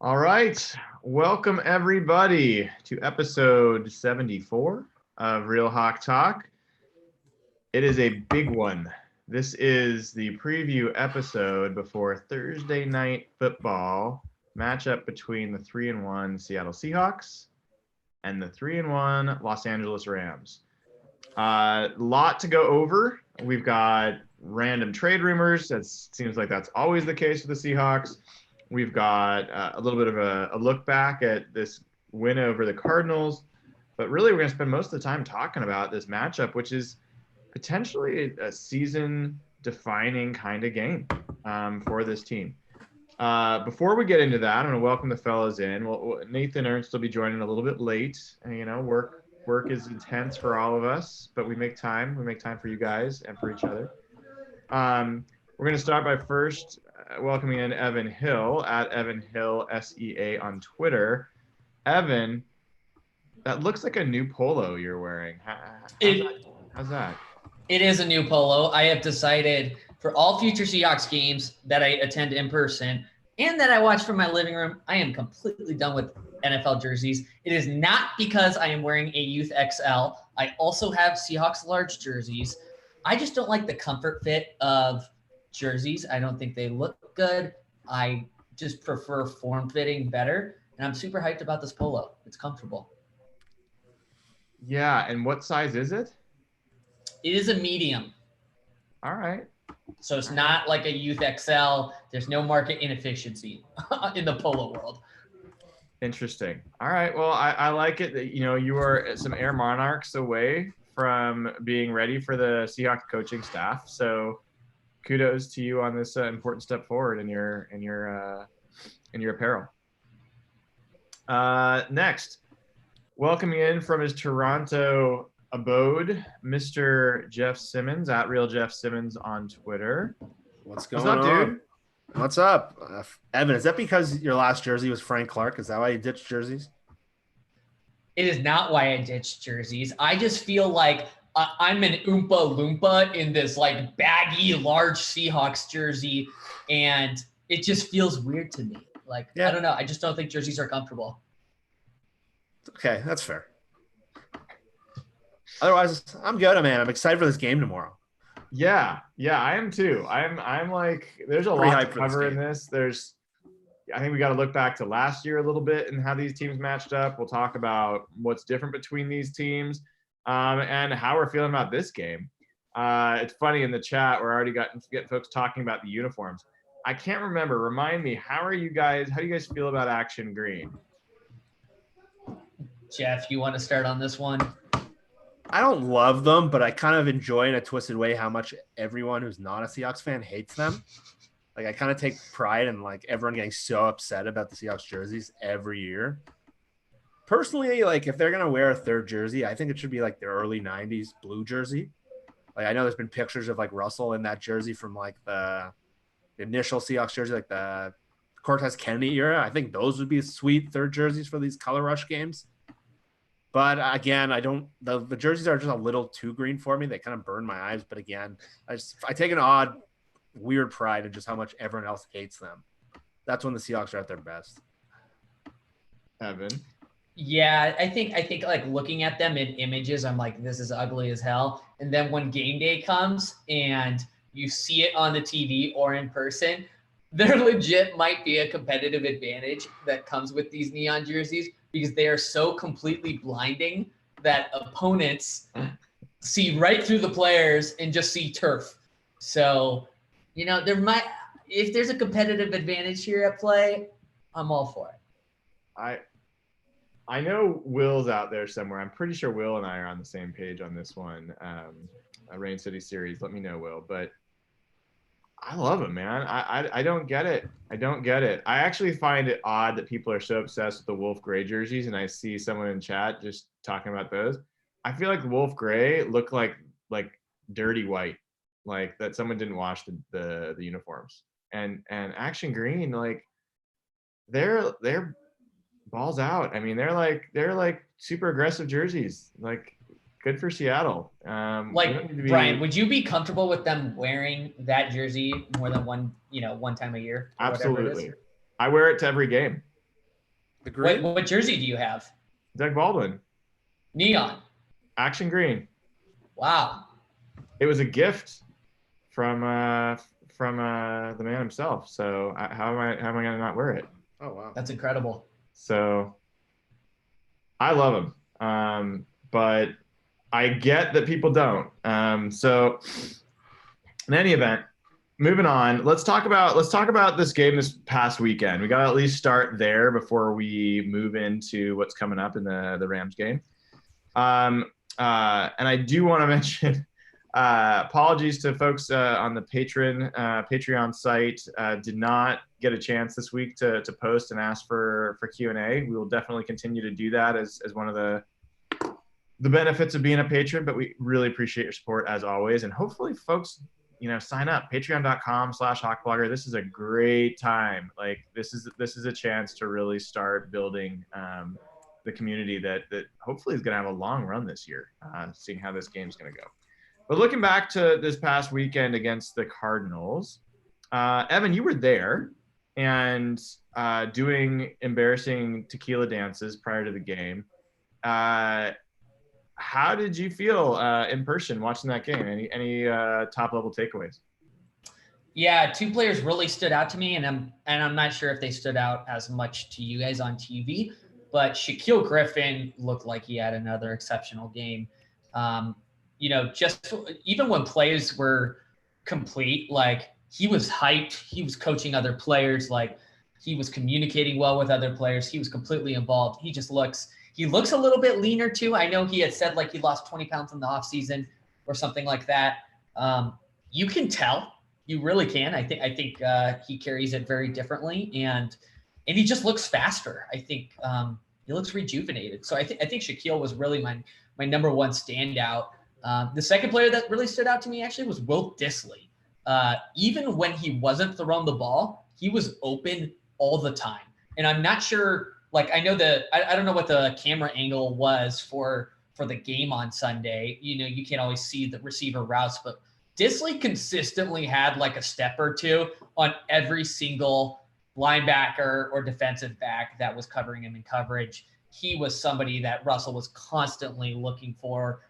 All right. Welcome, everybody, to episode 74 of Real Hawk Talk. It is a big one. This is the preview episode before Thursday night football matchup between the 3-1 Seattle Seahawks and the 3-1 Los Angeles Rams. Lot to go over. We've got random trade rumors. That seems like that's always the case with the Seahawks. We've got a little bit of a look back at this win over the Cardinals. But really, we're going to spend most of the time talking about this matchup, which is potentially a season-defining kind of game for this team. Before we get into that, I'm going to welcome the fellows in. Well, Nathan Ernst will be joining a little bit late. Work is intense for all of us, but we make time. We make time for you guys and for each other. We're going to start by first welcoming in Evan Hill at Evan Hill SEA on Twitter. Evan, that looks like a new polo you're wearing. How's that? It is a new polo. I have decided for all future Seahawks games that I attend in person and that I watch from my living room, I am completely done with NFL jerseys. It is not because I am wearing a Youth XL. I also have Seahawks large jerseys. I just don't like the comfort fit of jerseys. I don't think they look good. I just prefer form fitting better. And I'm super hyped about this polo. It's comfortable. Yeah, and what size is it? It is a medium. All right. So it's not like a Youth XL. There's no market inefficiency in the polo world. Interesting. All right. Well, I like it that, you are some Air Monarchs away from being ready for the Seahawks coaching staff. So kudos to you on this important step forward in your apparel. Next, welcoming in from his Toronto abode, Mr. Jeff Simmons at Real Jeff Simmons on Twitter. What's up, dude? What's up? Evan, is that because your last jersey was Frank Clark? Is that why you ditched jerseys? It is not why I ditched jerseys. I just feel like I'm an Oompa Loompa in this like baggy, large Seahawks jersey, and it just feels weird to me. Like, I don't know. I just don't think jerseys are comfortable. Okay, that's fair. Otherwise, I'm good, man. I'm excited for this game tomorrow. Yeah, I am too. I'm like, there's a lot to cover in this. I think we got to look back to last year a little bit and how these teams matched up. We'll talk about what's different between these teams and how we're feeling about this game. It's funny in the chat, we're already getting folks talking about the uniforms. I can't remember. Remind me, how do you guys feel about Action Green? Jeff, you want to start on this one? I don't love them, but I kind of enjoy in a twisted way how much everyone who's not a Seahawks fan hates them. Like, I kind of take pride in like everyone getting so upset about the Seahawks jerseys every year. Personally, like if they're gonna wear a third jersey, I think it should be like the early '90s blue jersey. Like I know there's been pictures of like Russell in that jersey from like the initial Seahawks jersey, like the Cortez Kennedy era. I think those would be sweet third jerseys for these color rush games. But again, the jerseys are just a little too green for me. They kind of burn my eyes. But again, I take an odd, weird pride in just how much everyone else hates them. That's when the Seahawks are at their best. Evan? Yeah, I think like looking at them in images, I'm like, this is ugly as hell. And then when game day comes and you see it on the TV or in person, there legit might be a competitive advantage that comes with these neon jerseys because they are so completely blinding that opponents see right through the players and just see turf. So, if there's a competitive advantage here at play, I'm all for it. I know Will's out there somewhere. I'm pretty sure Will and I are on the same page on this one. A Rain City series. Let me know, Will. But I love him, man. I don't get it. I actually find it odd that people are so obsessed with the Wolf Gray jerseys, and I see someone in chat just talking about those. I feel like the Wolf Gray look like dirty white, like that someone didn't wash the uniforms. And Action Green, like they're balls out. I mean, they're like super aggressive jerseys. Like good for Seattle. Brian, would you be comfortable with them wearing that jersey more than one time a year? Absolutely. I wear it to every game. The green? What jersey do you have? Doug Baldwin. Neon. Action green. Wow. It was a gift from the man himself. So how am I gonna not wear it? Oh wow, that's incredible. So I love him, but I get that people don't. So in any event, moving on. Let's talk about this game this past weekend. We got to at least start there before we move into what's coming up in the Rams game. And I do want to mention. Apologies to folks on the Patreon site. Did not get a chance this week to post and ask for Q&A. We will definitely continue to do that as one of the benefits of being a patron, but we really appreciate your support as always. And hopefully folks, sign up, patreon.com/hawkblogger. This is a great time. Like this is a chance to really start building the community that hopefully is going to have a long run this year, seeing how this game's going to go. But looking back to this past weekend against the Cardinals, Evan, you were there and doing embarrassing tequila dances prior to the game. How did you feel in person watching that game? Any top level takeaways? Yeah, two players really stood out to me, and I'm not sure if they stood out as much to you guys on TV, but Shaquille Griffin looked like he had another exceptional game. Just even when plays were complete, like he was hyped, he was coaching other players, like he was communicating well with other players. He was completely involved. He looks a little bit leaner too. I know he had said like he lost 20 pounds in the off season or something like that. You can tell, you really can. I think he carries it very differently, and he just looks faster. I think he looks rejuvenated. So I think Shaquille was really my number one standout. The second player that really stood out to me actually was Will Dissly. Even when he wasn't throwing the ball, he was open all the time. And I'm not sure, like I don't know what the camera angle was for the game on Sunday. You can't always see the receiver routes, but Dissly consistently had like a step or two on every single linebacker or defensive back that was covering him in coverage. He was somebody that Russell was constantly looking for,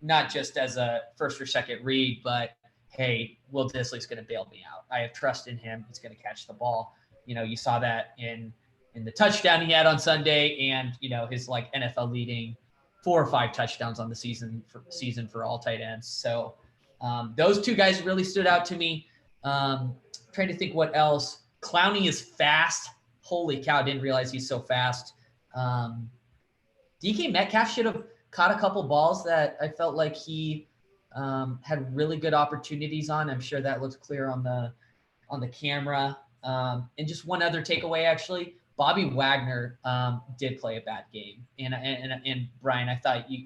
not just as a first or second read, but hey, Will Dissly's going to bail me out. I have trust in him. He's going to catch the ball. You saw that in the touchdown he had on Sunday, and his like NFL leading 4 or 5 touchdowns on the season for all tight ends. So those two guys really stood out to me. Trying to think what else. Clowney is fast. Holy cow! Didn't realize he's so fast. DK Metcalf should have caught a couple balls that I felt like he had really good opportunities on. I'm sure that looks clear on the camera. And just one other takeaway, actually, Bobby Wagner did play a bad game. And Brian, I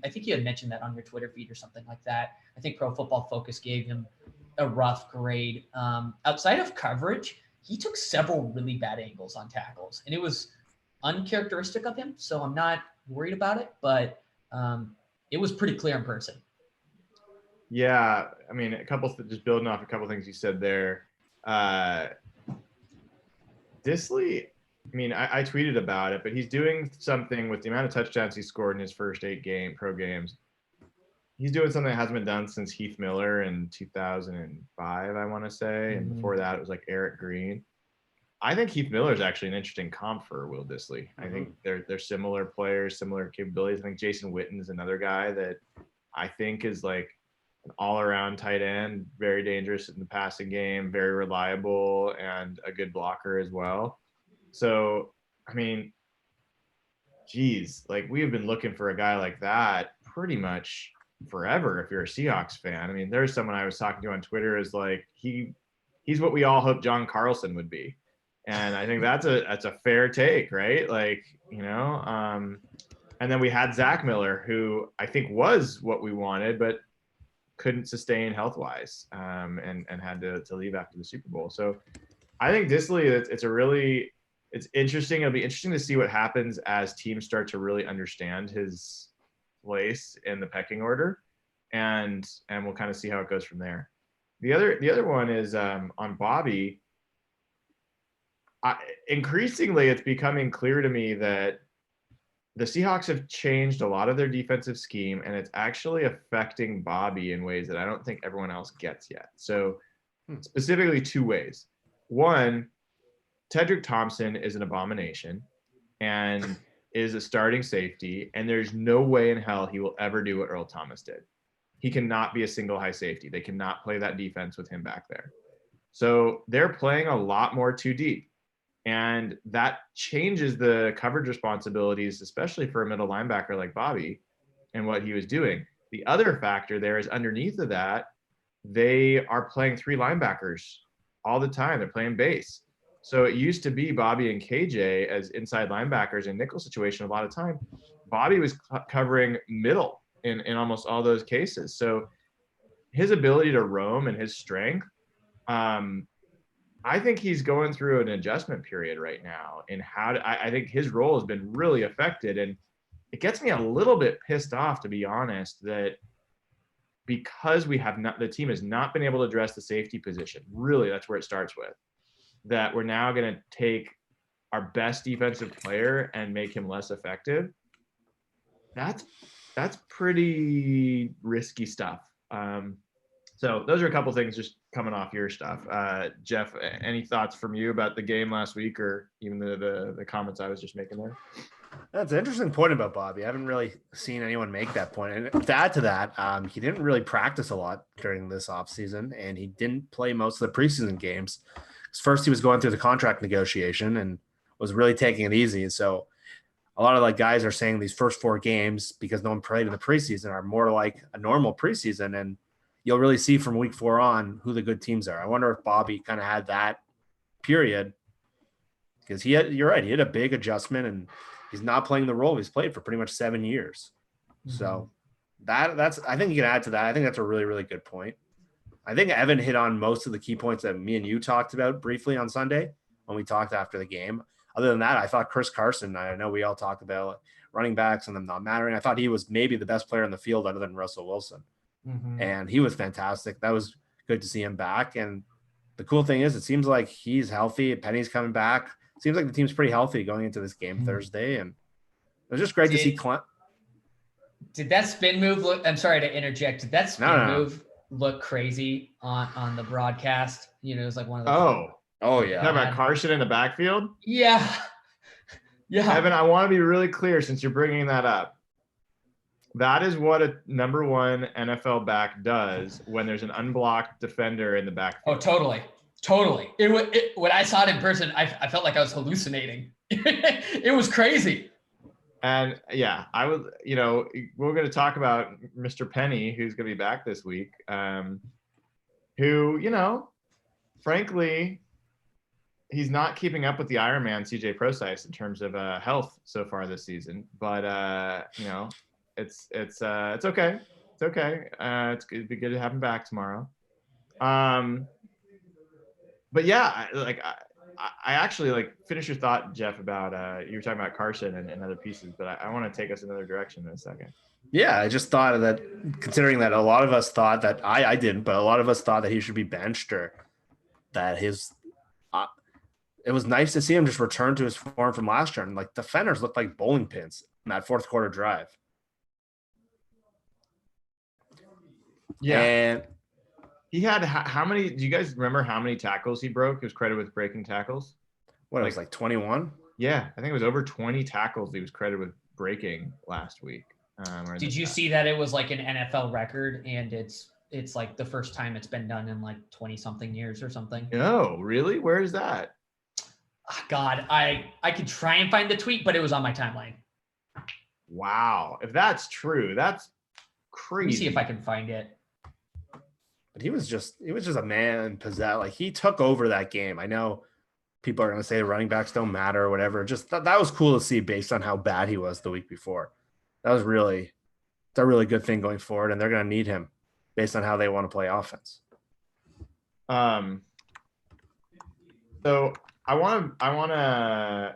think you had mentioned that on your Twitter feed or something like that. I think Pro Football Focus gave him a rough grade. Outside of coverage, he took several really bad angles on tackles, and it was uncharacteristic of him. So I'm not worried about it, but it was pretty clear in person. Yeah, I mean, just building off a couple things you said there. Dissly, I mean, I tweeted about it, but he's doing something with the amount of touchdowns he scored in his first 8 pro games. He's doing something that hasn't been done since Heath Miller in 2005, I want to say. And before that, it was like Eric Green. I think Heath Miller is actually an interesting comp for Will Dissly. I think they're similar players, similar capabilities. I think Jason Witten is another guy that I think is like an all-around tight end, very dangerous in the passing game, very reliable, and a good blocker as well. So, I mean, geez, like we have been looking for a guy like that pretty much forever if you're a Seahawks fan. I mean, there's someone I was talking to on Twitter is like he's what we all hope John Carlson would be. And I think that's a fair take, right? Like, and then we had Zach Miller, who I think was what we wanted, but couldn't sustain health-wise, and had to leave after the Super Bowl. So I think Dissly, it's interesting. It'll be interesting to see what happens as teams start to really understand his place in the pecking order, and we'll kind of see how it goes from there. The other one is on Bobby. Increasingly, it's becoming clear to me that the Seahawks have changed a lot of their defensive scheme, and it's actually affecting Bobby in ways that I don't think everyone else gets yet. So specifically 2 ways. One, Tedrick Thompson is an abomination and is a starting safety, and there's no way in hell he will ever do what Earl Thomas did. He cannot be a single high safety. They cannot play that defense with him back there. So they're playing a lot more too deep. And that changes the coverage responsibilities, especially for a middle linebacker like Bobby and what he was doing. The other factor there is underneath of that, they are playing 3 linebackers all the time. They're playing base. So it used to be Bobby and KJ as inside linebackers in nickel situation a lot of time. Bobby was covering middle in almost all those cases. So his ability to roam and his strength, I think he's going through an adjustment period right now in I think his role has been really affected. And it gets me a little bit pissed off, to be honest, that because the team has not been able to address the safety position, really that's where it starts with, that we're now going to take our best defensive player and make him less effective. That's pretty risky stuff. So those are a couple things just coming off your stuff. Jeff, any thoughts from you about the game last week, or even the comments I was just making there? That's an interesting point about Bobby. I haven't really seen anyone make that point. And to add to that, he didn't really practice a lot during this offseason, and he didn't play most of the preseason games. First, he was going through the contract negotiation and was really taking it easy. And so a lot of guys are saying these first 4 games, because no one played in the preseason, are more like a normal preseason. And you'll really see from week 4 on who the good teams are. I wonder if Bobby kind of had that period, because you're right, he had a big adjustment, and he's not playing the role he's played for pretty much 7 years. Mm-hmm. So that's I think you can add to that. I think that's a really, really good point. I think Evan hit on most of the key points that me and you talked about briefly on Sunday when we talked after the game. Other than that, I thought Chris Carson, I know we all talked about running backs and them not mattering. I thought he was maybe the best player in the field other than Russell Wilson. Mm-hmm. And he was fantastic. That was good to see him back. And the cool thing is, it seems like he's healthy. Penny's coming back. It seems like the team's pretty healthy going into this game Thursday. And it was just great to see Clint. Did that spin move look – I'm sorry to interject. Did that spin move look crazy on the broadcast? You know, it was like one of those. Oh yeah. Talking about Carson in the backfield? Yeah. Yeah. Evan, I want to be really clear since you're bringing that up. That is what a number 1 NFL back does when there's an unblocked defender in the backfield. Oh, totally. When I saw it in person, I felt like I was hallucinating. It was crazy. And yeah, I was, we're going to talk about Mr. Penny, who's going to be back this week, who, frankly, he's not keeping up with the Iron Man, CJ Prosise, in terms of health so far this season. But, it's okay. It's okay. It'd be good to have him back tomorrow. But yeah, I actually finish your thought, Jeff, about you were talking about Carson and other pieces, but I want to take us another direction in a second. Yeah, I just thought that, considering that a lot of us thought that I didn't, but a lot of us thought that he should be benched, or that it was nice to see him just return to his form from last year. And defenders looked like bowling pins in that 4th quarter drive. Yeah. And he had how many? Do you guys remember how many tackles he broke? He was credited with breaking tackles. What, it was 21? Yeah, I think it was over 20 tackles he was credited with breaking last week. Did you see that it was an NFL record, and it's the first time it's been done in 20-something years or something? No, really? Where is that? God, I could try and find the tweet, but it was on my timeline. Wow. If that's true, that's crazy. Let me see if I can find it. But he was just a man possessed. He took over that game. I know people are going to say running backs don't matter or whatever. Just that was cool to see based on how bad he was the week before. It's a really good thing going forward, and they're going to need him based on how they want to play offense. So I want to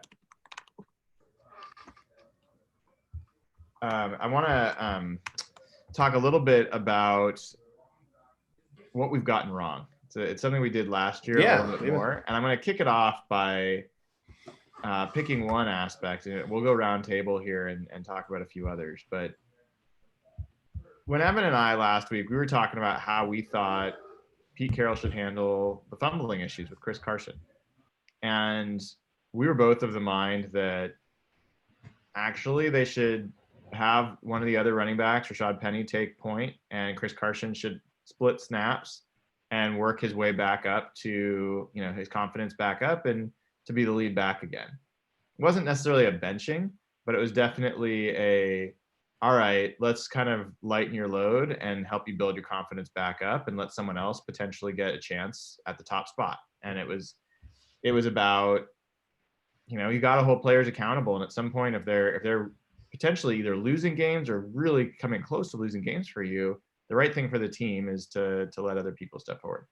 talk a little bit about what we've gotten wrong. So it's something we did last year a little bit more. And I'm going to kick it off by picking one aspect, and we'll go round table here and talk about a few others. But when Evan and I last week, we were talking about how we thought Pete Carroll should handle the fumbling issues with Chris Carson. And we were both of the mind that actually they should have one of the other running backs, Rashad Penny, take point, and Chris Carson should split snaps and work his way back up to, his confidence back up and to be the lead back again. It wasn't necessarily a benching, but it was definitely all right, let's kind of lighten your load and help you build your confidence back up and let someone else potentially get a chance at the top spot. And it was about, you got to hold players accountable. And at some point, if they're potentially either losing games or really coming close to losing games for you, the right thing for the team is to let other people step forward.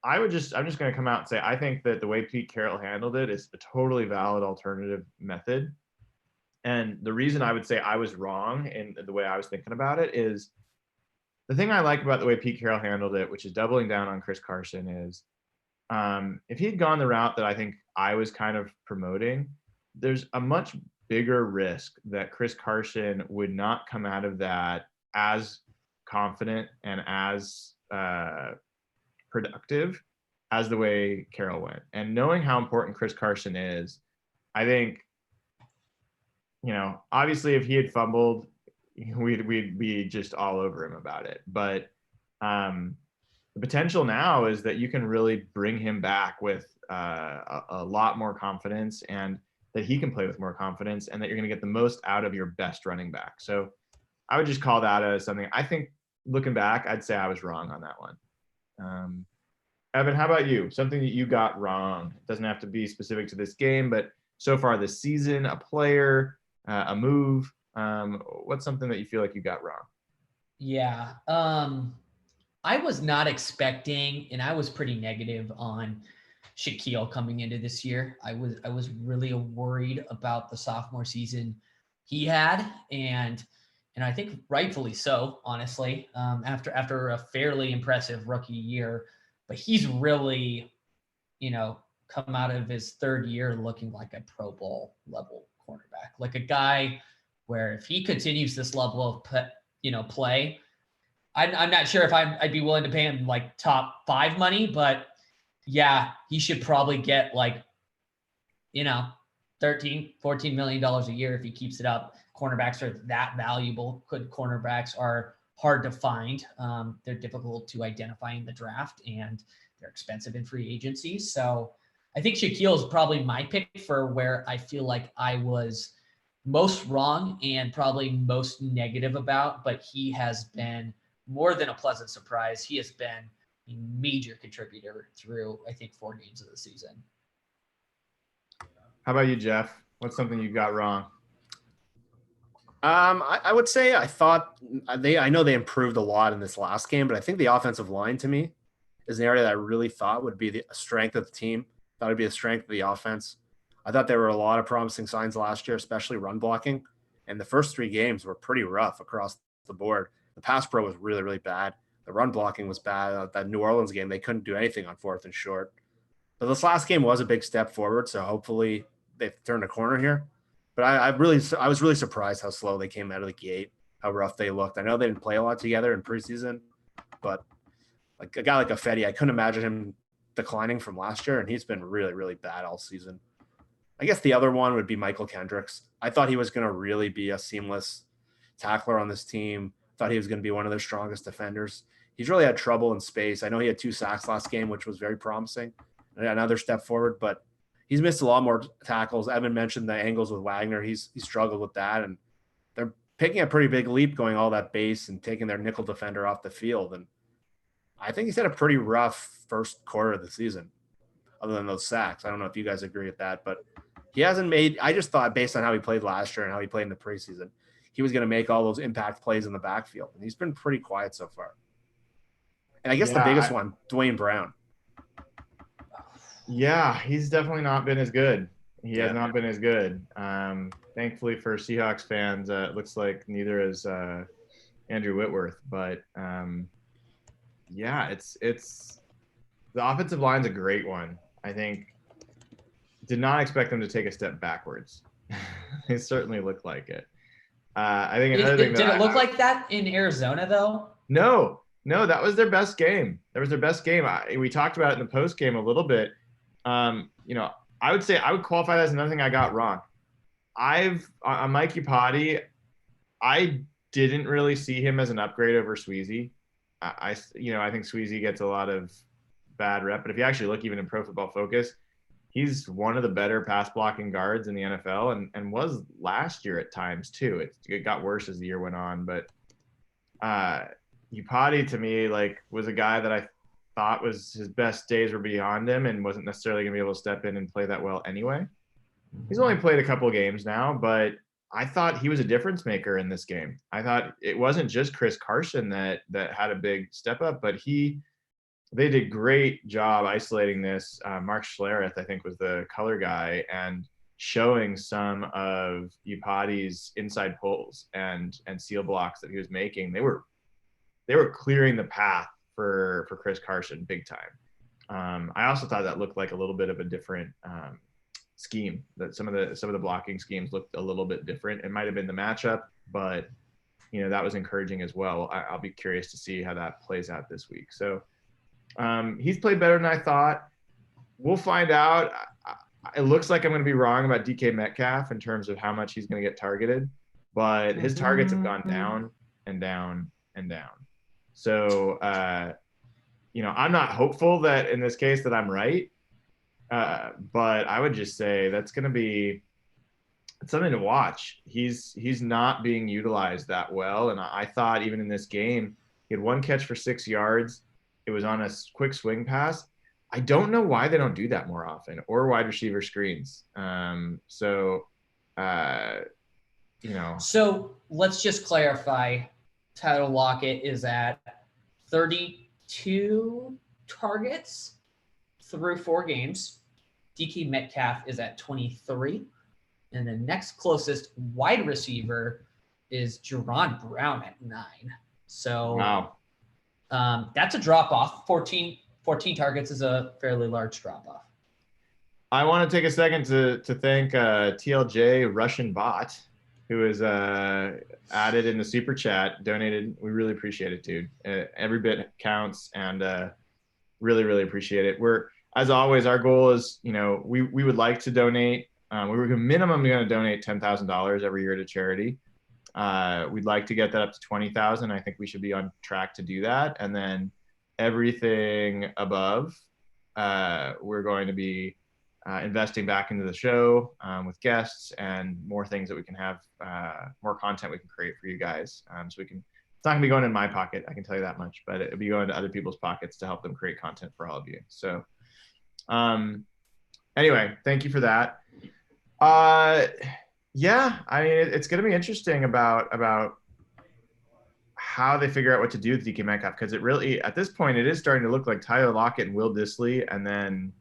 I'm just going to come out and say, I think that the way Pete Carroll handled it is a totally valid alternative method. And the reason I would say I was wrong in the way I was thinking about it is the thing I like about the way Pete Carroll handled it, which is doubling down on Chris Carson, is if he had gone the route that I think I was kind of promoting, there's a much bigger risk that Chris Carson would not come out of that as confident and as productive as the way Carroll went. And knowing how important Chris Carson is, I think, obviously if he had fumbled, we'd be just all over him about it. But the potential now is that you can really bring him back with a lot more confidence, and that he can play with more confidence, and that you're going to get the most out of your best running back. So I would just call that as something. I think looking back, I'd say I was wrong on that one. Evan, how about you? Something that you got wrong. It doesn't have to be specific to this game, but so far this season, a player, a move. What's something that you feel like you got wrong? Yeah. I was not expecting, and I was pretty negative on Shaquille coming into this year. I was really worried about the sophomore season he had, and I think rightfully so, honestly, after a fairly impressive rookie year. But he's really, come out of his third year looking like a Pro Bowl level cornerback, like a guy where if he continues this level of play, I'm not sure if I'd be willing to pay him like top 5 money, but yeah, he should probably get like, $13-14 million a year if he keeps it up. Cornerbacks are that valuable. Good cornerbacks are hard to find. They're difficult to identify in the draft, and they're expensive in free agency. So I think Shaquille is probably my pick for where I feel like I was most wrong and probably most negative about, but he has been more than a pleasant surprise. He has been a major contributor through, I think, 4 games of the season. How about you, Jeff? What's something you got wrong? I would say I thought I know they improved a lot in this last game, but I think the offensive line to me is an area that I really thought would be the strength of the team. Thought it'd be a strength of the offense. I thought there were a lot of promising signs last year, especially run blocking. And the first 3 games were pretty rough across the board. The pass pro was really, really bad. The run blocking was bad. That New Orleans game, they couldn't do anything on 4th and short. But this last game was a big step forward, so hopefully they've turned a corner here. But I was really surprised how slow they came out of the gate, how rough they looked. I know they didn't play a lot together in preseason, but like a guy like Affetti, I couldn't imagine him declining from last year, and he's been really, really bad all season. I guess the other one would be Michael Kendricks. I thought he was going to really be a seamless tackler on this team. Thought he was going to be one of their strongest defenders. He's really had trouble in space. I know he had 2 sacks last game, which was very promising. Another step forward, but he's missed a lot more tackles. Evan mentioned the angles with Wagner. He struggled with that, and they're picking a pretty big leap going all that base and taking their nickel defender off the field. And I think he's had a pretty rough first quarter of the season, other than those sacks. I don't know if you guys agree with that, but he hasn't made – I just thought based on how he played last year and how he played in the preseason, he was going to make all those impact plays in the backfield. And he's been pretty quiet so far. And I guess the biggest one, Dwayne Brown. Yeah, he's definitely not been as good. He has not been as good. Thankfully for Seahawks fans, it looks like neither is Andrew Whitworth. But it's the offensive line's a great one. I think did not expect them to take a step backwards. They certainly looked like it. I think another thing did it look like that in Arizona though? No, that was their best game. That was their best game. We talked about it in the post game a little bit. I would say I would qualify that as another thing I got wrong. On Mike Iupati, I didn't really see him as an upgrade over Sweezy. I think Sweezy gets a lot of bad rep, but if you actually look even in Pro Football Focus, he's one of the better pass blocking guards in the NFL and was last year at times too. It got worse as the year went on, but Iupati to me was a guy that I thought was his best days were beyond him and wasn't necessarily going to be able to step in and play that well anyway. He's only played a couple of games now, but I thought he was a difference maker in this game. I thought it wasn't just Chris Carson that had a big step up, but they did great job isolating this. Mark Schlereth, I think, was the color guy and showing some of Iupati's inside pulls and seal blocks that he was making. They were clearing the path for Chris Carson big time. I also thought that looked like a little bit of a different scheme. That some of the blocking schemes looked a little bit different. It might have been the matchup, but that was encouraging as well. I'll be curious to see how that plays out this week. So he's played better than I thought. We'll find out. It looks like I'm going to be wrong about DK Metcalf in terms of how much he's going to get targeted, but his targets have gone down and down and down. So, I'm not hopeful that in this case that I'm right. But I would just say that's going to be something to watch. He's not being utilized that well. And I thought even in this game, he had one catch for 6 yards. It was on a quick swing pass. I don't know why they don't do that more often, or wide receiver screens. So let's just clarify. Tyler Lockett is at 32 targets through 4 games. DK Metcalf is at 23. And the next closest wide receiver is Jerron Brown at 9. So wow. That's a drop-off. 14 targets is a fairly large drop-off. I want to take a second to thank TLJ Russian Bot, who is added in the super chat, donated. We really appreciate it, dude. Every bit counts, and really, really appreciate it. As always, our goal is, we would like to donate. We were minimum going to donate $10,000 every year to charity. We'd like to get that up to 20,000. I think we should be on track to do that. And then everything above, we're going to be investing back into the show with guests and more things that we can have, more content we can create for you guys. So it's not gonna be going in my pocket, I can tell you that much, but it'll be going to other people's pockets to help them create content for all of you. So anyway, thank you for that. Yeah, I mean, it's going to be interesting about how they figure out what to do with DK Metcalf, because it really, at this point, it is starting to look like Tyler Lockett and Will Dissly, and then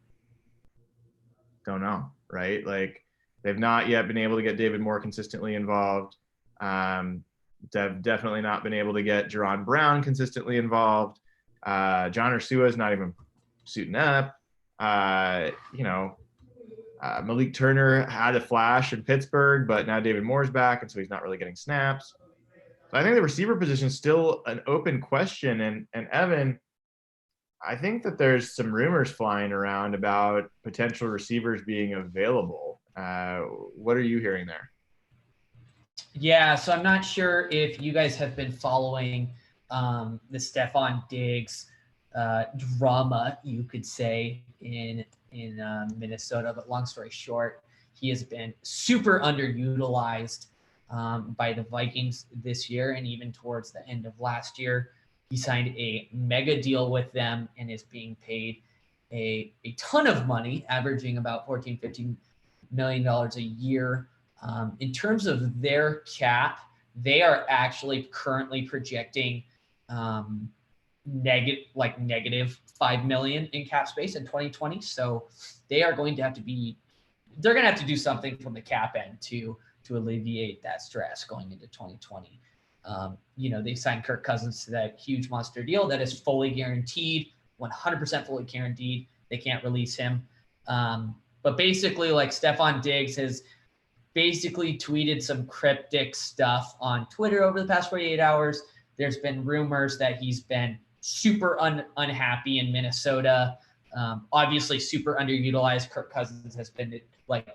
don't know, right? Like, they've not yet been able to get David Moore consistently involved. They've definitely not been able to get Jerron Brown consistently involved. John Ursua is not even suiting up. Malik Turner had a flash in Pittsburgh, but now David Moore's back, and so he's not really getting snaps. So I think the receiver position is still an open question. And Evan, I think that there's some rumors flying around about potential receivers being available. What are you hearing there? Yeah, so I'm not sure if you guys have been following the Stephon Diggs drama, you could say, in Minnesota. But long story short, he has been super underutilized by the Vikings this year, and even towards the end of last year. He signed a mega deal with them and is being paid a ton of money, averaging about $14-15 million a year. In terms of their cap, they are actually currently projecting negative $5 million in cap space in 2020. So they are going to have to do something from the cap end to alleviate that stress going into 2020. They signed Kirk Cousins to that huge monster deal that is fully guaranteed, 100% fully guaranteed. They can't release him. But basically, like Stephon Diggs has basically tweeted some cryptic stuff on Twitter over the past 48 hours. There's been rumors that he's been super unhappy in Minnesota. Obviously, super underutilized. Kirk Cousins has been like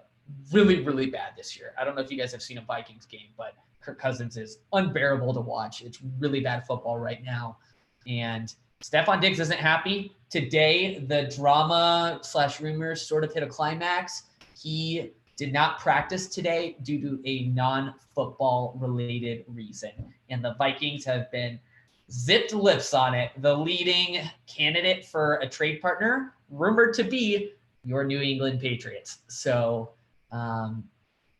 really, really bad this year. I don't know if you guys have seen a Vikings game, but Kirk Cousins is unbearable to watch. It's really bad football right now. And Stephon Diggs isn't happy. Today, the drama / rumors sort of hit a climax. He did not practice today due to a non-football related reason. And the Vikings have been zipped lips on it. The leading candidate for a trade partner, rumored to be your New England Patriots. So,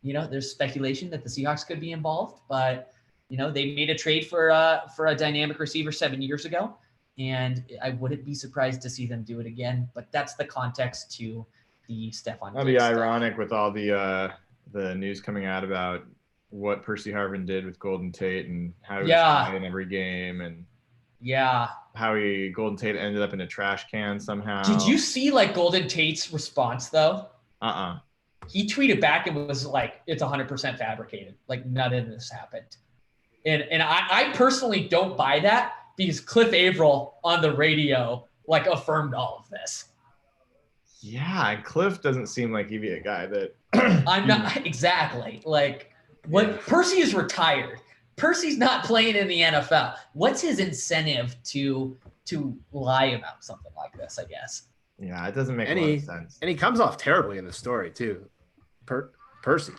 there's speculation that the Seahawks could be involved, but, they made a trade for a dynamic receiver 7 years ago. And I wouldn't be surprised to see them do it again. But that's the context to the Stephon Diggs. That'd be ironic with all the news coming out about what Percy Harvin did with Golden Tate and how he was playing every game and how Golden Tate ended up in a trash can somehow. Did you see Golden Tate's response though? He tweeted back and was like, "It's 100% fabricated. Like none of this happened." And I personally don't buy that because Cliff Averill on the radio affirmed all of this. Yeah, and Cliff doesn't seem like he'd be a guy that I'm not exactly Percy is retired. Percy's not playing in the NFL. What's his incentive to lie about something like this, I guess? Yeah, it doesn't make a lot of sense. And he comes off terribly in the story too. Percy.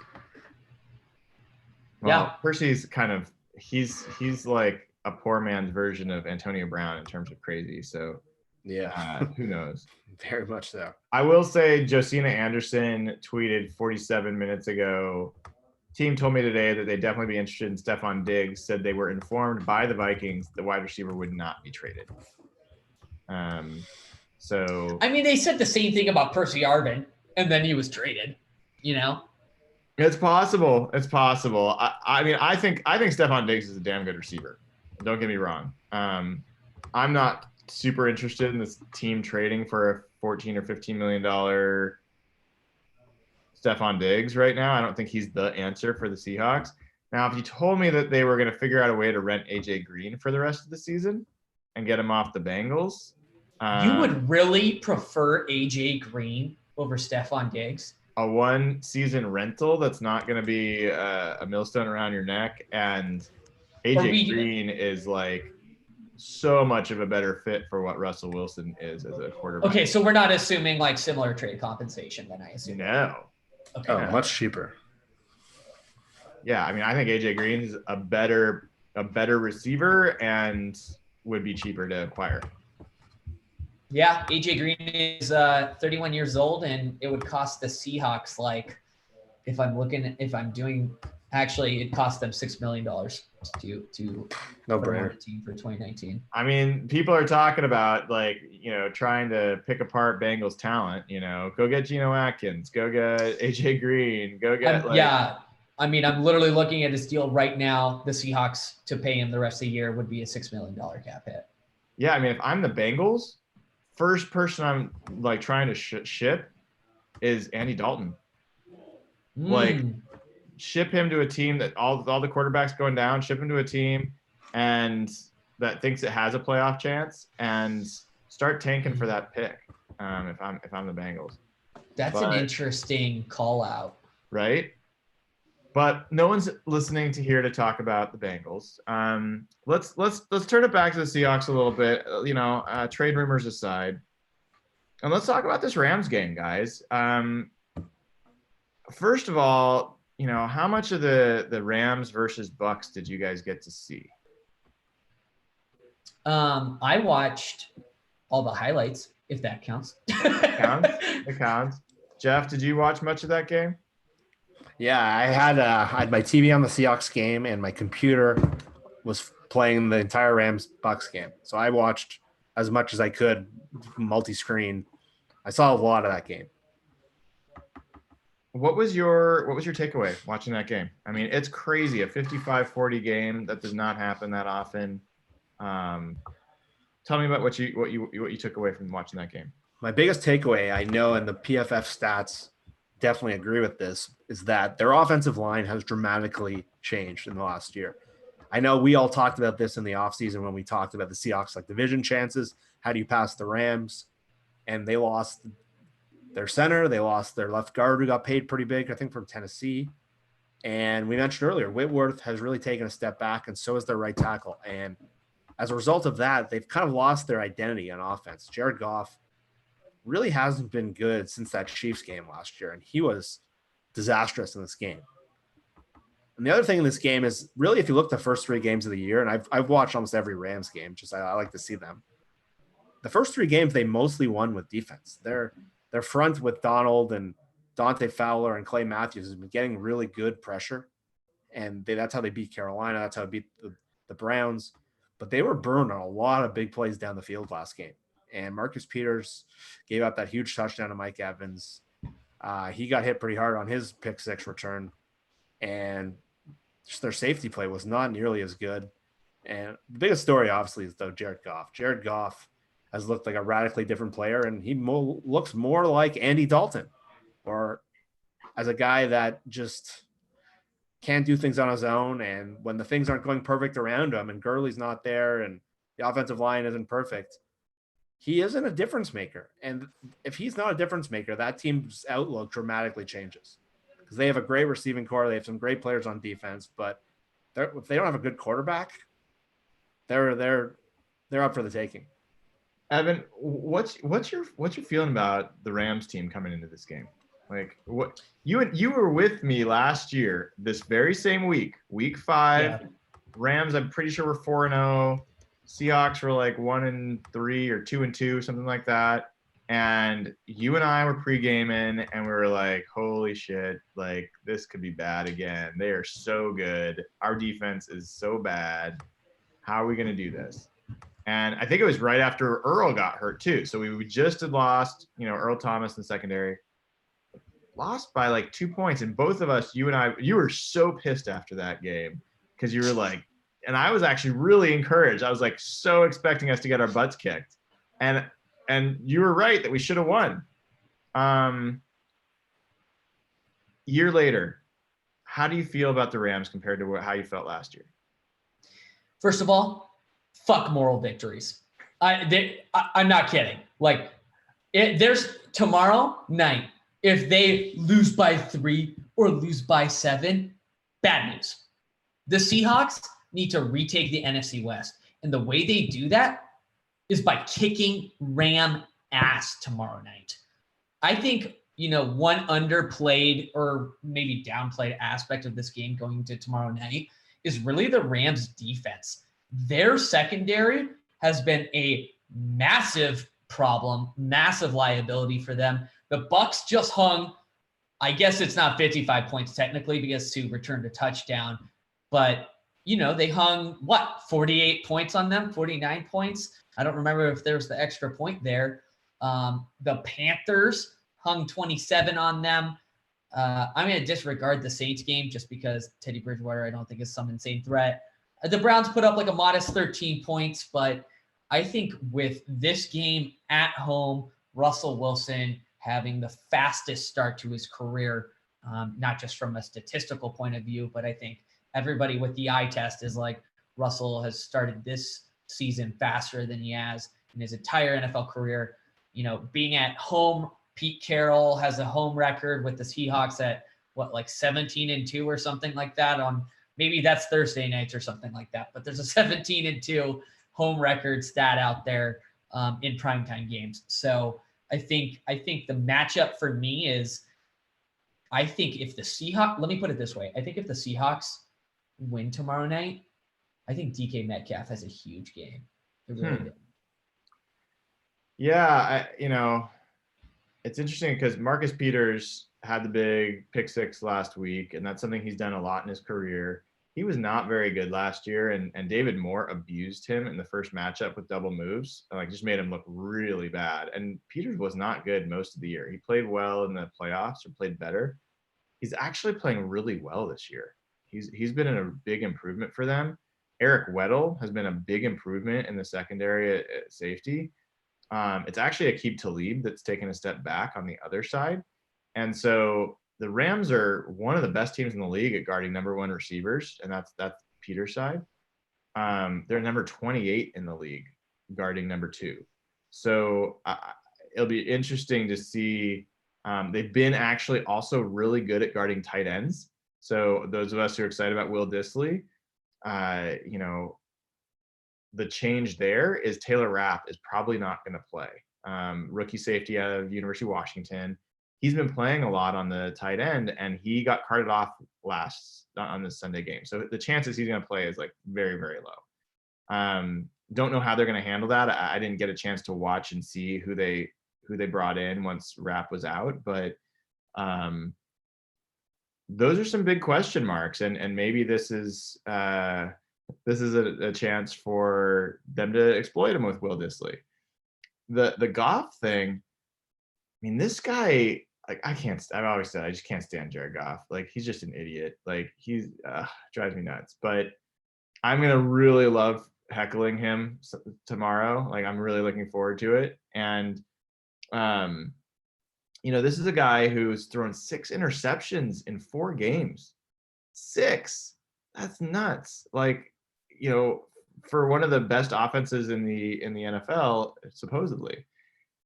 Well, Percy's kind of he's like a poor man's version of Antonio Brown in terms of crazy. So who knows? Very much so. I will say Josina Anderson tweeted 47 minutes ago. Team told me today that they'd definitely be interested in Stephon Diggs. Said they were informed by the Vikings the wide receiver would not be traded. So I mean, they said the same thing about Percy Harvin, and then he was traded. It's possible. It's possible. I think Stephon Diggs is a damn good receiver. Don't get me wrong. I'm not super interested in this team trading for a $14 or $15 million Stephon Diggs right now. I don't think he's the answer for the Seahawks. Now, if you told me that they were going to figure out a way to rent AJ Green for the rest of the season and get him off the Bengals, you would really prefer AJ Green over Stephon Diggs? A one-season rental that's not going to be a millstone around your neck, and AJ Green is so much of a better fit for what Russell Wilson is as a quarterback. Okay, so we're not assuming similar trade compensation then, I assume. No. Okay. Much cheaper. Yeah, I think AJ Green is a better receiver and would be cheaper to acquire. Yeah, AJ Green is 31 years old, and it would cost the Seahawks it cost them $6 million to no put him on brainer the team for 2019. People are talking about trying to pick apart Bengals talent. Go get Geno Atkins, go get AJ Green, go get I'm literally looking at his deal right now. The Seahawks to pay him the rest of the year would be a $6 million cap hit. Yeah, if I'm the Bengals, first person I'm trying to ship is Andy Dalton. Ship him to a team that all the quarterbacks going down, ship him to a team and that thinks it has a playoff chance and start tanking for that pick. If I'm the Bengals. That's an interesting call out. Right? But no one's listening to here to talk about the Bengals. Let's turn it back to the Seahawks a little bit. Trade rumors aside, and let's talk about this Rams game, guys. First of all, how much of the Rams versus Bucks did you guys get to see? I watched all the highlights, if that counts. It counts. Jeff, did you watch much of that game? Yeah, I had my TV on the Seahawks game, and my computer was playing the entire Rams-Bucks game. So I watched as much as I could, multi-screen. I saw a lot of that game. What was your takeaway watching that game? It's crazy, a 55-40 game. That does not happen that often. Tell me about what you took away from watching that game. My biggest takeaway, I know in the PFF stats definitely agree with this, is that their offensive line has dramatically changed in the last year. I know we all talked about this in the offseason when we talked about the Seahawks like division chances. How do you pass the Rams? And they lost their center. They lost their left guard who got paid pretty big, I think, from Tennessee. And we mentioned earlier, Whitworth has really taken a step back, and so is their right tackle. And as a result of that, they've kind of lost their identity on offense. Jared Goff really hasn't been good since that Chiefs game last year, and he was disastrous in this game. And the other thing in this game is really, if you look at the first 3 games of the year, and I've watched almost every Rams game, just I like to see them. The first 3 games they mostly won with defense. Their front with Donald and Dante Fowler and Clay Matthews has been getting really good pressure, and that's how they beat Carolina. That's how they beat the Browns. But they were burned on a lot of big plays down the field last game. And Marcus Peters gave up that huge touchdown to Mike Evans. He got hit pretty hard on his pick 6 return, and just their safety play was not nearly as good. And the biggest story, obviously, is though Jared Goff. Jared Goff has looked like a radically different player, and he looks more like Andy Dalton, or as a guy that just can't do things on his own. And when the things aren't going perfect around him, and Gurley's not there, and the offensive line isn't perfect, he isn't a difference maker. And if he's not a difference maker, that team's outlook dramatically changes, because they have a great receiving core. They have some great players on defense, but if they don't have a good quarterback, they're up for the taking. Evan, what's your feeling about the Rams team coming into this game? Like, what you were with me last year, this very same week 5. Yeah. Rams, I'm pretty sure we're 4-0. Seahawks were like 1-3 or 2-2, something like that. And you and I were pre-gaming, and we were like, holy shit, like, this could be bad again. They are so good. Our defense is so bad. How are we going to do this? And I think it was right after Earl got hurt, too. So we just had lost, Earl Thomas in the secondary. Lost by like 2 points. And both of us, you and I, you were so pissed after that game, because you were like, and I was actually really encouraged. I was like so expecting us to get our butts kicked. And you were right that we should have won. Year later, how do you feel about the Rams compared to how you felt last year? First of all, fuck moral victories. I'm not kidding. Like, there's tomorrow night, if they lose by 3 or lose by 7, bad news. The Seahawks need to retake the NFC West. And the way they do that is by kicking Ram ass tomorrow night. I think, one underplayed or maybe downplayed aspect of this game going into tomorrow night is really the Rams defense. Their secondary has been a massive problem, massive liability for them. The Bucks just hung, I guess it's not 55 points technically because Sue returned a touchdown, but they hung 48 points on them, 49 points. I don't remember if there was the extra point there. The Panthers hung 27 on them. I'm going to disregard the Saints game just because Teddy Bridgewater, I don't think, is some insane threat. The Browns put up like a modest 13 points, but I think with this game at home, Russell Wilson having the fastest start to his career, not just from a statistical point of view, but I think everybody with the eye test is like, Russell has started this season faster than he has in his entire NFL career. Being at home, Pete Carroll has a home record with the Seahawks at 17-2 or something like that. On maybe that's Thursday nights or something like that, but there's a 17-2 home record stat out there in primetime games. So I think the matchup for me is, I think if the Seahawks, let me put it this way. I think if the Seahawks win tomorrow night, I think DK Metcalf has a huge game. It really did. Yeah, it's interesting because Marcus Peters had the big pick 6 last week, and that's something he's done a lot in his career. He was not very good last year, and David Moore abused him in the first matchup with double moves, and just made him look really bad. And Peters was not good most of the year. He played well in the playoffs, or played better. He's actually playing really well this year. He's been a big improvement for them. Eric Weddle has been a big improvement in the secondary at safety. It's actually Aqib Talib that's taken a step back on the other side. And so the Rams are one of the best teams in the league at guarding number one receivers, and that's Peter's side. They're number 28 in the league guarding number two. So it'll be interesting to see. They've been actually also really good at guarding tight ends. So those of us who are excited about Will Dissly, you know, the change there is Taylor Rapp is probably not going to play. Rookie safety out of University of Washington. He's been playing a lot on the tight end, and he got carted off last on this Sunday game. So the chances he's going to play is like very, very low. Don't know how they're going to handle that. I didn't get a chance to watch and see who they brought in once Rapp was out, but those are some big question marks, and maybe this is a chance for them to exploit him with Will Dissly. The Goff thing, I mean, this guy, like, I've always said I just can't stand Jared Goff. Like, he's just an idiot. Like, he's drives me nuts. But I'm gonna really love heckling him tomorrow. Like, I'm really looking forward to it. And you know, this is a guy who's thrown 6 interceptions in 4 games. 6. That's nuts. Like, you know, for one of the best offenses in the NFL, supposedly,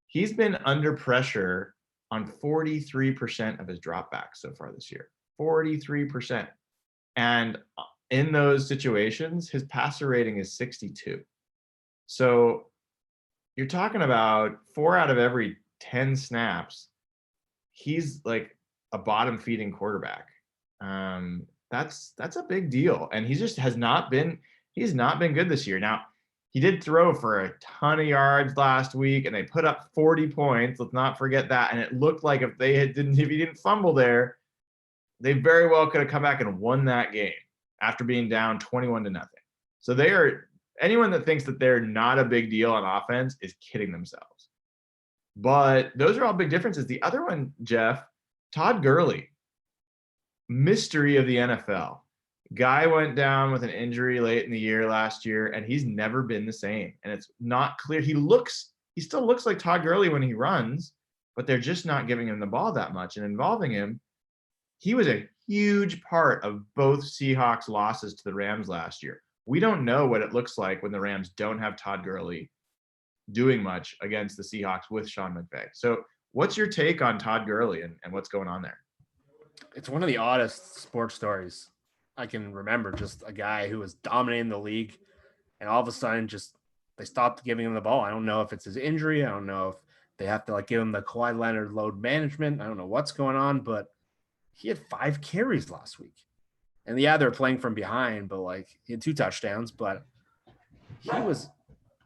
he's been under pressure on 43% of his dropbacks so far this year. 43%. And in those situations, his passer rating is 62. So you're talking about 4 out of every 10 snaps, he's like a bottom feeding quarterback. That's a big deal. And he just he's not been good this year. Now, he did throw for a ton of yards last week, and they put up 40 points. Let's not forget that. And it looked like if he didn't fumble there, they very well could have come back and won that game after being down 21-0. So anyone that thinks that they're not a big deal on offense is kidding themselves. But those are all big differences. The other one, Jeff, Todd Gurley, mystery of the NFL. Guy went down with an injury late in the year last year, and he's never been the same. And it's not clear. He still looks like Todd Gurley when he runs, but they're just not giving him the ball that much and involving him. He was a huge part of both Seahawks losses to the Rams last year. We don't know what it looks like when the Rams don't have Todd Gurley doing much against the Seahawks with Sean McVay. So what's your take on Todd Gurley and what's going on there? It's one of the oddest sports stories I can remember. Just a guy who was dominating the league, and all of a sudden just they stopped giving him the ball. I don't know if it's his injury. I don't know if they have to like give him the Kawhi Leonard load management. I don't know what's going on, but he had 5 carries last week. And yeah, they're playing from behind, but like he had 2 touchdowns, but he was,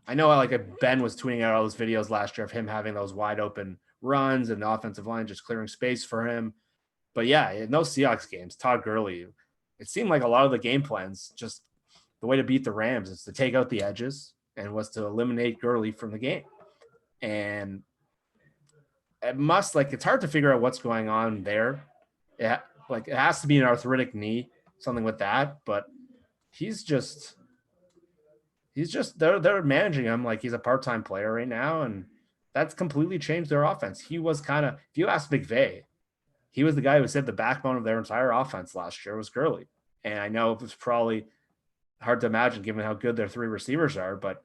I know like Ben was tweeting out all those videos last year of him having those wide open runs and the offensive line just clearing space for him. But yeah, in those Seahawks games, Todd Gurley, it seemed like a lot of the game plans, just the way to beat the Rams is to take out the edges and was to eliminate Gurley from the game. And it's hard to figure out what's going on there. It has to be an arthritic knee, something with that, but they're managing him like he's a part-time player right now, and that's completely changed their offense. He was kind of, if you ask McVay, he was the guy who said the backbone of their entire offense last year was Gurley. And I know it's probably hard to imagine given how good their 3 receivers are, but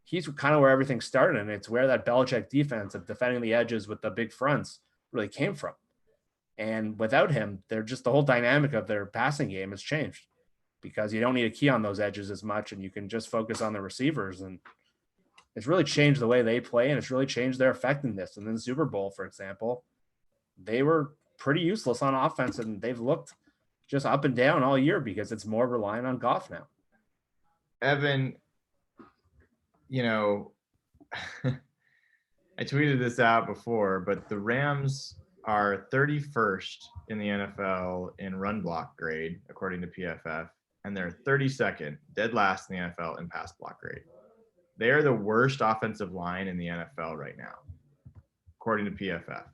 he's kind of where everything started, and it's where that Belichick defense of defending the edges with the big fronts really came from. And without him, the whole dynamic of their passing game has changed because you don't need a key on those edges as much, and you can just focus on the receivers. And it's really changed the way they play, and it's really changed their effectiveness. And in the Super Bowl, for example, they were pretty useless on offense, and they've looked just up and down all year because it's more reliant on Goff now. Evan, you know, I tweeted this out before, but the Rams are 31st in the NFL in run block grade, according to PFF, and they're 32nd, dead last in the NFL in pass block grade. They are the worst offensive line in the NFL right now, according to PFF.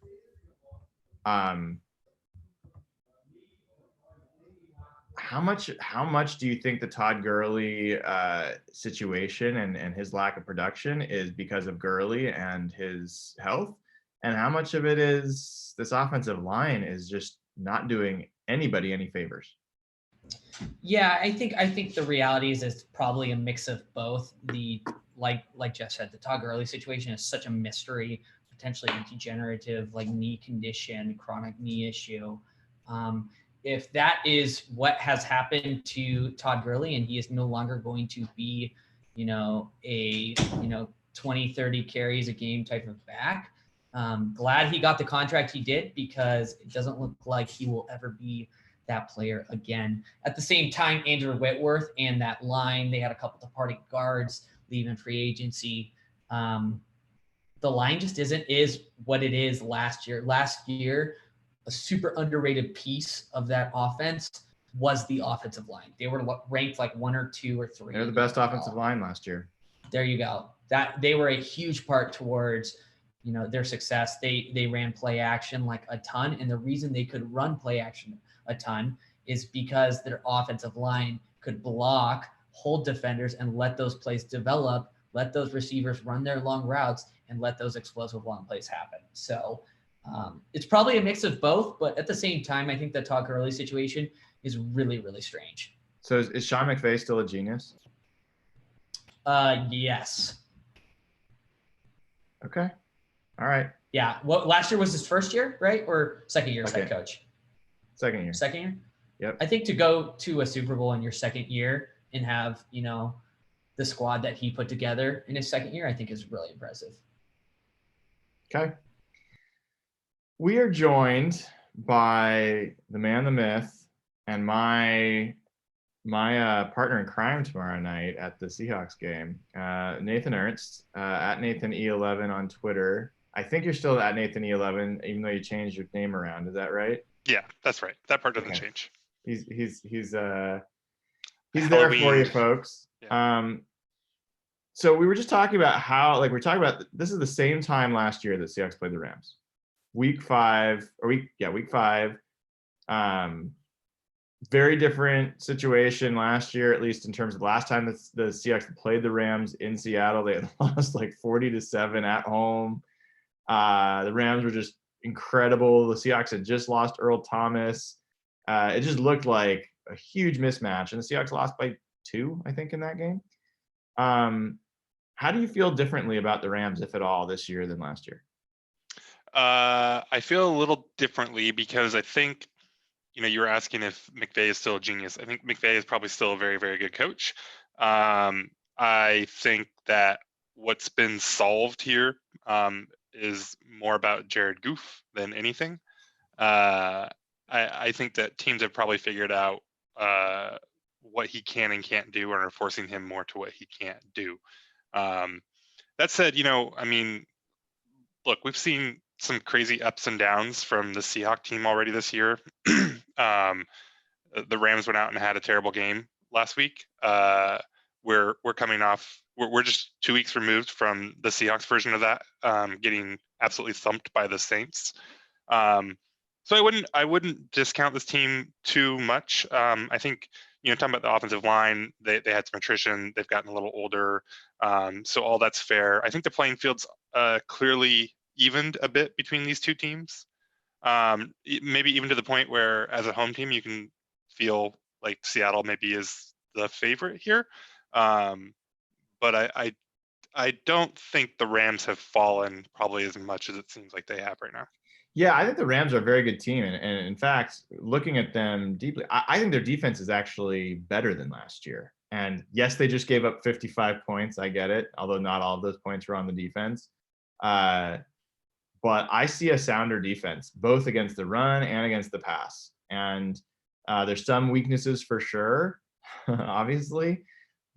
How much do you think the Todd Gurley situation and his lack of production is because of Gurley and his health? and how much of it is this offensive line is just not doing anybody any favors? Yeah, I think the reality is it's probably a mix of both. The like Jeff said, the Todd Gurley situation is such a mystery, potentially a degenerative like knee condition, chronic knee issue. If that is what has happened to Todd Gurley and he is no longer going to be, a 20, 30 carries a game type of back, glad he got the contract he did, because it doesn't look like he will ever be that player again. At the same time, Andrew Whitworth and that line, they had a couple departing guards leaving free agency. The line just is what it is last year. Last year, a super underrated piece of that offense was the offensive line. They were ranked like 1 or 2 or 3. They're the best offensive line last year. There you go. That they were a huge part towards their success. They ran play action like a ton, and the reason they could run play action a ton is because their offensive line could block, hold defenders, and let those plays develop, let those receivers run their long routes, and let those explosive long plays happen. So it's probably a mix of both, but at the same time, I think the Todd Gurley situation is really, really strange. So is Sean McVay still a genius? Yes. Okay. All right. Yeah. What last year was his first year, right? Or second year as head coach? Second year. Second year? Yep. I think to go to a Super Bowl in your second year and have, the squad that he put together in his second year, I think is really impressive. Okay. We are joined by the man, the myth, and my partner in crime tomorrow night at the Seahawks game, Nathan Ernst, at Nathan E11 on Twitter. I think you're still at Nathan E11, even though you changed your name around. Is that right? Yeah, that's right. That part doesn't change. He's there for you folks. Yeah. So we were just talking about how, we're talking about, this is the same time last year that Seahawks played the Rams. Week 5. Very different situation last year, at least in terms of last time the Seahawks played the Rams in Seattle. They had lost 40-7 at home. The Rams were just incredible. The Seahawks had just lost Earl Thomas. It just looked like a huge mismatch, and the Seahawks lost by 2, I think, in that game. How do you feel differently about the Rams, if at all, this year than last year? I feel a little differently because I think, you were asking if McVay is still a genius. I think McVay is probably still a very, very good coach. I think that what's been solved here is more about Jared Goff than anything. I think that teams have probably figured out what he can and can't do and are forcing him more to what he can't do. That said, look, we've seen some crazy ups and downs from the Seahawks team already this year. The Rams went out and had a terrible game last week. We're coming off. We're just 2 weeks removed from the Seahawks version of that, getting absolutely thumped by the Saints. So I wouldn't discount this team too much. I think, talking about the offensive line, they had some attrition. They've gotten a little older. So all that's fair. I think the playing field's clearly evened a bit between these two teams. Maybe even to the point where, as a home team, you can feel like Seattle maybe is the favorite here. But I don't think the Rams have fallen probably as much as it seems like they have right now. Yeah, I think the Rams are a very good team. And in fact, looking at them deeply, I think their defense is actually better than last year. And yes, they just gave up 55 points. I get it, although not all of those points were on the defense. But I see a sounder defense, both against the run and against the pass. And there's some weaknesses for sure, obviously.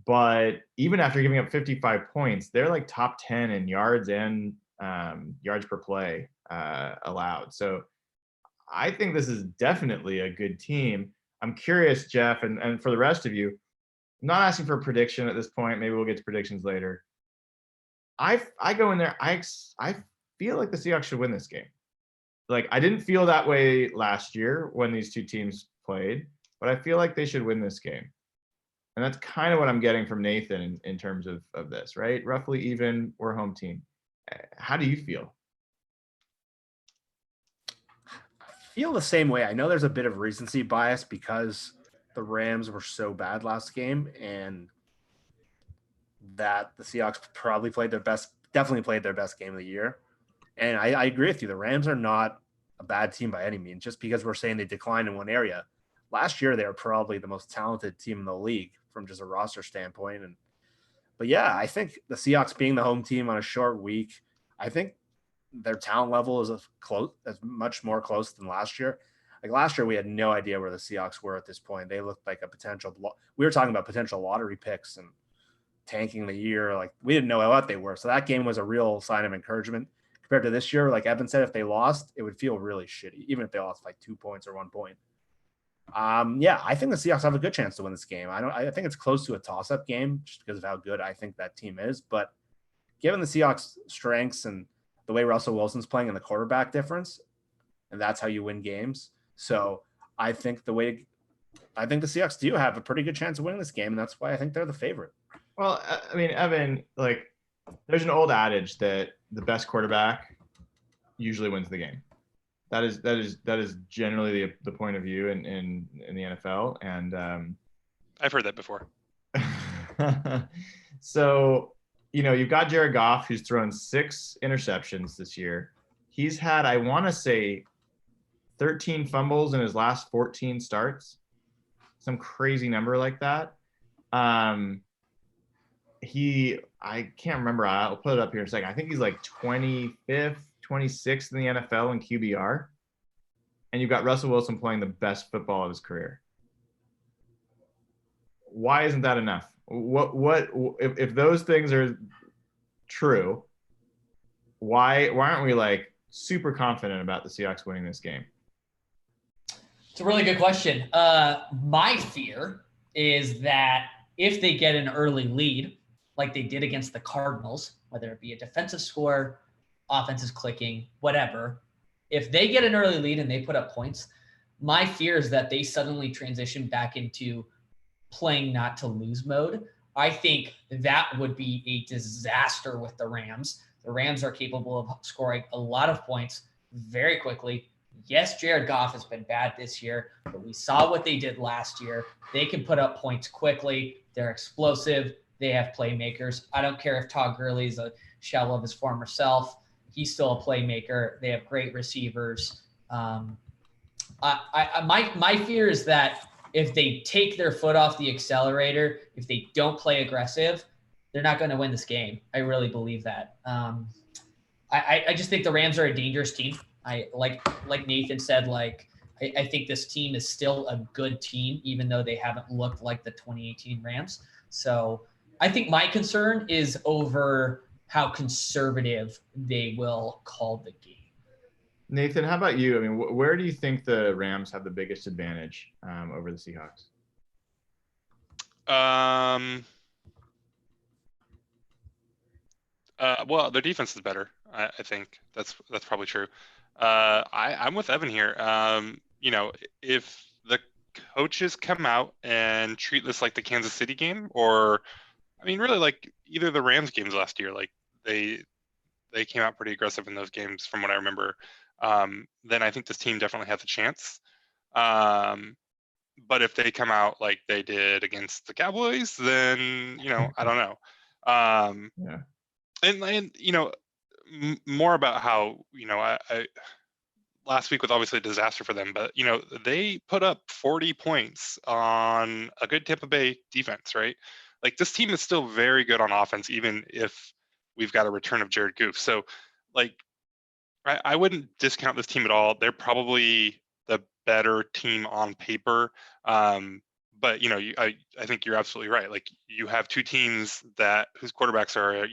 But even after giving up 55 points, they're like top 10 in yards and yards per play allowed. So I think this is definitely a good team. I'm curious, Jeff, and for the rest of you, I'm not asking for a prediction at this point. Maybe we'll get to predictions later. I go in there. I feel like the Seahawks should win this game. I didn't feel that way last year when these two teams played, but I feel like they should win this game. And that's kind of what I'm getting from Nathan in terms of this, right? Roughly even, we're home team. How do you feel? feel the same way. I know there's a bit of recency bias because the Rams were so bad last game, and that the Seahawks probably definitely played their best game of the year. And I agree with you. The Rams are not a bad team by any means, just because we're saying they declined in one area. Last year, they were probably the most talented team in the league from just a roster standpoint. But yeah, I think the Seahawks being the home team on a short week, I think their talent level is much more close than last year. Like last year, we had no idea where the Seahawks were at this point. They looked like a potential. We were talking about potential lottery picks and tanking the year. Like we didn't know what they were. So that game was a real sign of encouragement compared to this year. Like Evan said, if they lost, it would feel really shitty, even if they lost like 2 points or 1 point. Yeah, I think the Seahawks have a good chance to win this game. I think it's close to a toss-up game just because of how good I think that team is. But given the Seahawks' strengths and the way Russell Wilson's playing and the quarterback difference, and that's how you win games. So I think the Seahawks do have a pretty good chance of winning this game, and that's why I think they're the favorite. Well, I mean, Evan, like, there's an old adage that the best quarterback usually wins the game. That is generally the point of view in the NFL, and I've heard that before. So, you've got Jared Goff, who's thrown 6 interceptions this year. He's had, I want to say, 13 fumbles in his last 14 starts, some crazy number like that. I can't remember. I'll put it up here in a second. I think he's like 25th, 26th in the NFL in QBR. And you've got Russell Wilson playing the best football of his career. Why isn't that enough? If those things are true, why aren't we like super confident about the Seahawks winning this game? It's a really good question. My fear is that if they get an early lead, like they did against the Cardinals, whether it be a defensive score, offense is clicking, whatever, if they get an early lead and they put up points, my fear is that they suddenly transition back into playing not to lose mode. I think that would be a disaster with the Rams. The Rams are capable of scoring a lot of points very quickly. Yes, Jared Goff has been bad this year, but we saw what they did last year. They can put up points quickly. They're explosive. They have playmakers. I don't care if Todd Gurley is a shell of his former self. He's still a playmaker. They have great receivers. My fear is that if they take their foot off the accelerator, if they don't play aggressive, they're not going to win this game. I really believe that. I just think the Rams are a dangerous team. Like Nathan said, I think this team is still a good team, even though they haven't looked like the 2018 Rams. So I think my concern is over how conservative they will call the game. Nathan, how about you? I mean, where do you think the Rams have the biggest advantage over the Seahawks? Well, their defense is better. I think that's probably true. I'm with Evan here. If the coaches come out and treat this like the Kansas City game, or I mean, really like either the Rams games last year, like they came out pretty aggressive in those games from what I remember, then I think this team definitely has a chance. But if they come out like they did against the Cowboys, then, I don't know. Yeah. And more about how, I last week was obviously a disaster for them, but, they put up 40 points on a good Tampa Bay defense, right? Like this team is still very good on offense, even if we've got a return of Jared Goff. So like, I wouldn't discount this team at all. They're probably the better team on paper. But I think you're absolutely right. Like you have two teams whose quarterbacks are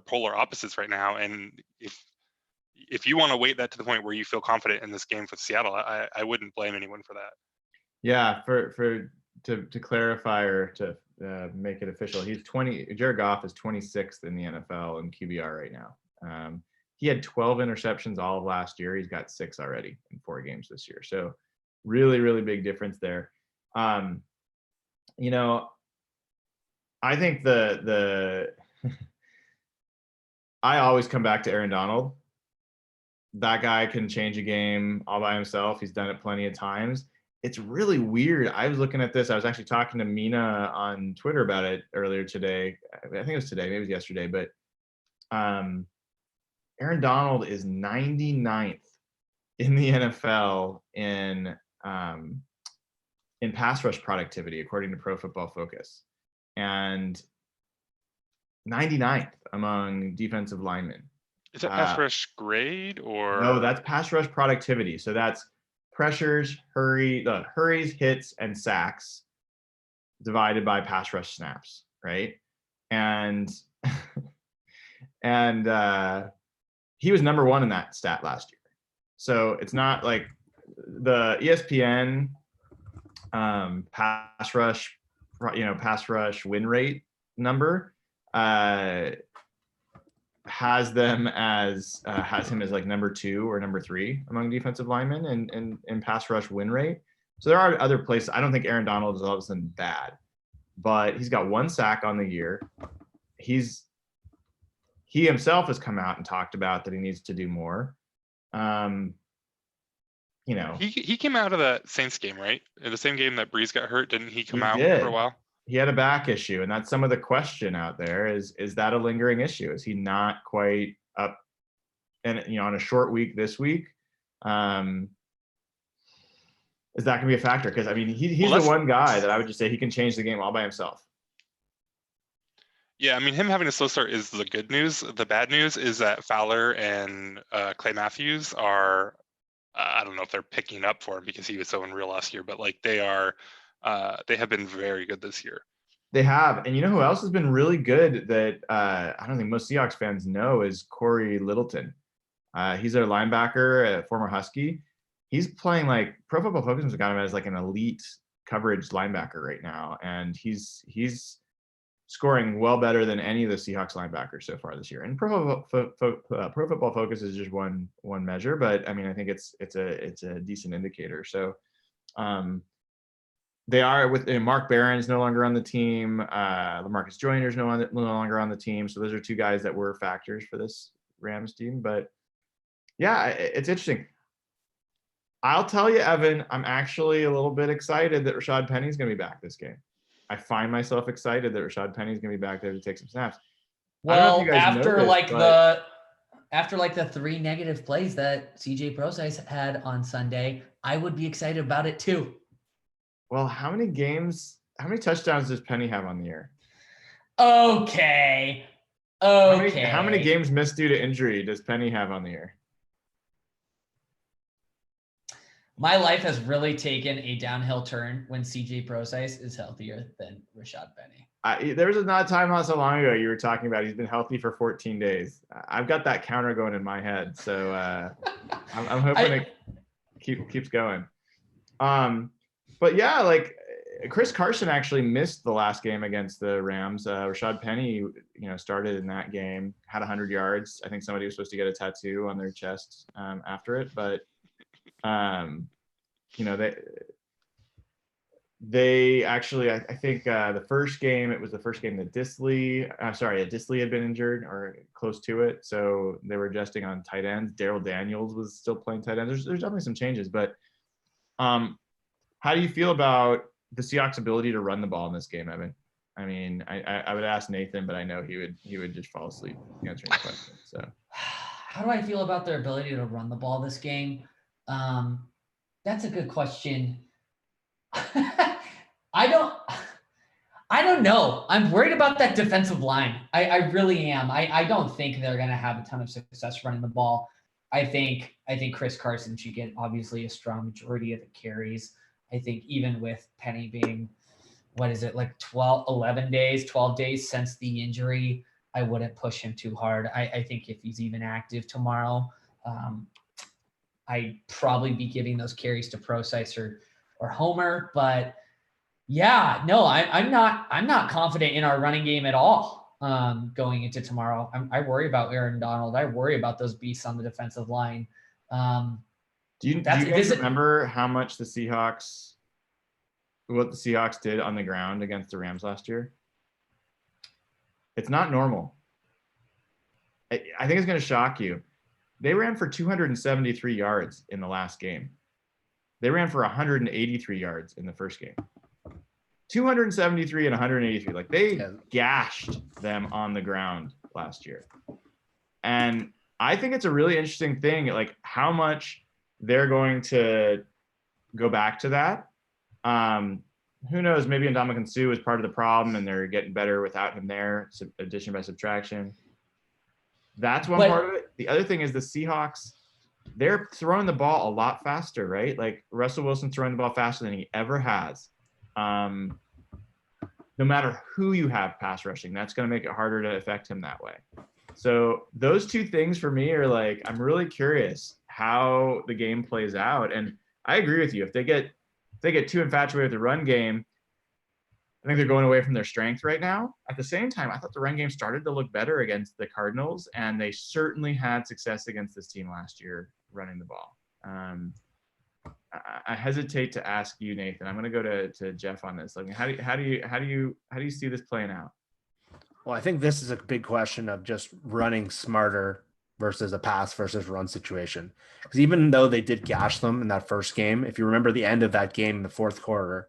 polar opposites right now. And if you want to weight that to the point where you feel confident in this game for Seattle, I wouldn't blame anyone for that. Yeah, to clarify or to make it official, Jared Goff is 26th in the NFL in QBR right now. He had 12 interceptions all of last year. He's got 6 already in 4 games this year. So really, really big difference there. I think I always come back to Aaron Donald. that guy can change a game all by himself. He's done it plenty of times. It's really weird. I was looking at this. I was actually talking to Mina on Twitter about it earlier today. I think it was today, maybe it was yesterday, but Aaron Donald is 99th in the NFL in pass rush productivity, according to Pro Football Focus, and 99th among defensive linemen. Is that pass rush grade or? No, that's pass rush productivity. So that's pressures, hurries, hits, and sacks divided by pass rush snaps, right? And he was number 1 in that stat last year. So it's not like the ESPN pass rush win rate number has him as like number 2 or number 3 among defensive linemen in pass rush win rate. So there are other places. I don't think Aaron Donald is all of a sudden bad, but he's got 1 sack on the year. He himself has come out and talked about that he needs to do more. He came out of that Saints game, right? In the same game that Breeze got hurt, didn't he come out did. for a while? He had a back issue, and that's some of the question out there is that a lingering issue? Is he not quite up? And on a short week this week, is that going to be a factor? Because I mean, he's the one guy that I would just say he can change the game all by himself. Yeah, I mean, him having a slow start is the good news. The bad news is that Fowler and Clay Matthews are, I don't know if they're picking up for him because he was so unreal last year, but like they have been very good this year. They have. And you know who else has been really good that I don't think most Seahawks fans know is Cory Littleton. He's their linebacker, a former Husky. He's playing like Pro Football Focus has got him as like an elite coverage linebacker right now. And he's scoring well better than any of the Seahawks linebackers so far this year. And Pro Football Focus is just one measure, but I mean, I think it's a decent indicator. So they are with Mark Barron's no longer on the team. LaMarcus Joyner's no longer on the team. So those are 2 guys that were factors for this Rams team. But yeah, it's interesting. I'll tell you, Evan, I'm actually a little bit excited that Rashad Penny's going to be back this game. I find myself excited that Rashad Penny's going to be back there to take some snaps. Well, after the 3 negative plays that CJ Prosise had on Sunday, I would be excited about it too. Well, how many touchdowns does Penny have on the year? Okay. How many games missed due to injury does Penny have on the year? My life has really taken a downhill turn when CJ Prosise is healthier than Rashad Penny. There was not a time not so long ago you were talking about he's been healthy for 14 days. I've got that counter going in my head, so I'm hoping it keeps going. But yeah, like Chris Carson actually missed the last game against the Rams. Rashad Penny, started in that game, had 100 yards. I think somebody was supposed to get a tattoo on their chest after it, but they actually, I think the first game, it was the first game that Disley had been injured or close to it. So they were adjusting on tight ends. Daryl Daniels was still playing tight ends. There's definitely some changes, but how do you feel about the Seahawks' ability to run the ball in this game, Evan? I mean, I would ask Nathan, but I know he would just fall asleep answering the question. So how do I feel about their ability to run the ball this game? That's a good question. I don't know. I'm worried about that defensive line. I really am. I don't think they're going to have a ton of success running the ball. I think Chris Carson should get obviously a strong majority of the carries. I think even with Penny being, 12 days since the injury, I wouldn't push him too hard. I think if he's even active tomorrow, I'd probably be giving those carries to Prosise or Homer. But yeah, no, I'm not confident in our running game at all going into tomorrow. I worry about Aaron Donald. I worry about those beasts on the defensive line. Do you guys remember how much what the Seahawks did on the ground against the Rams last year? It's not normal. I think it's going to shock you. They ran for 273 yards in the last game. They ran for 183 yards in the first game. 273 and 183. Like they gashed them on the ground last year. And I think it's a really interesting thing, like how much they're going to go back to that. Who knows? Maybe Ndamukong Suh is part of the problem, and they're getting better without him there. Addition by subtraction. That's one part of it. The other thing is the Seahawks. They're throwing the ball a lot faster, right? Like Russell Wilson's throwing the ball faster than he ever has. No matter who you have pass rushing, that's going to make it harder to affect him that way. So those two things for me are like, I'm really curious how the game plays out. And I agree with you. If they get too infatuated with the run game, I think they're going away from their strength right now. At the same time, I thought the run game started to look better against the Cardinals, and they certainly had success against this team last year running the ball. I hesitate to ask you, Nathan. I'm going to go to Jeff on this. Like, how do you see this playing out? Well, I think this is a big question of just running smarter versus a pass versus run situation. Because even though they did gash them in that first game, if you remember the end of that game in the fourth quarter,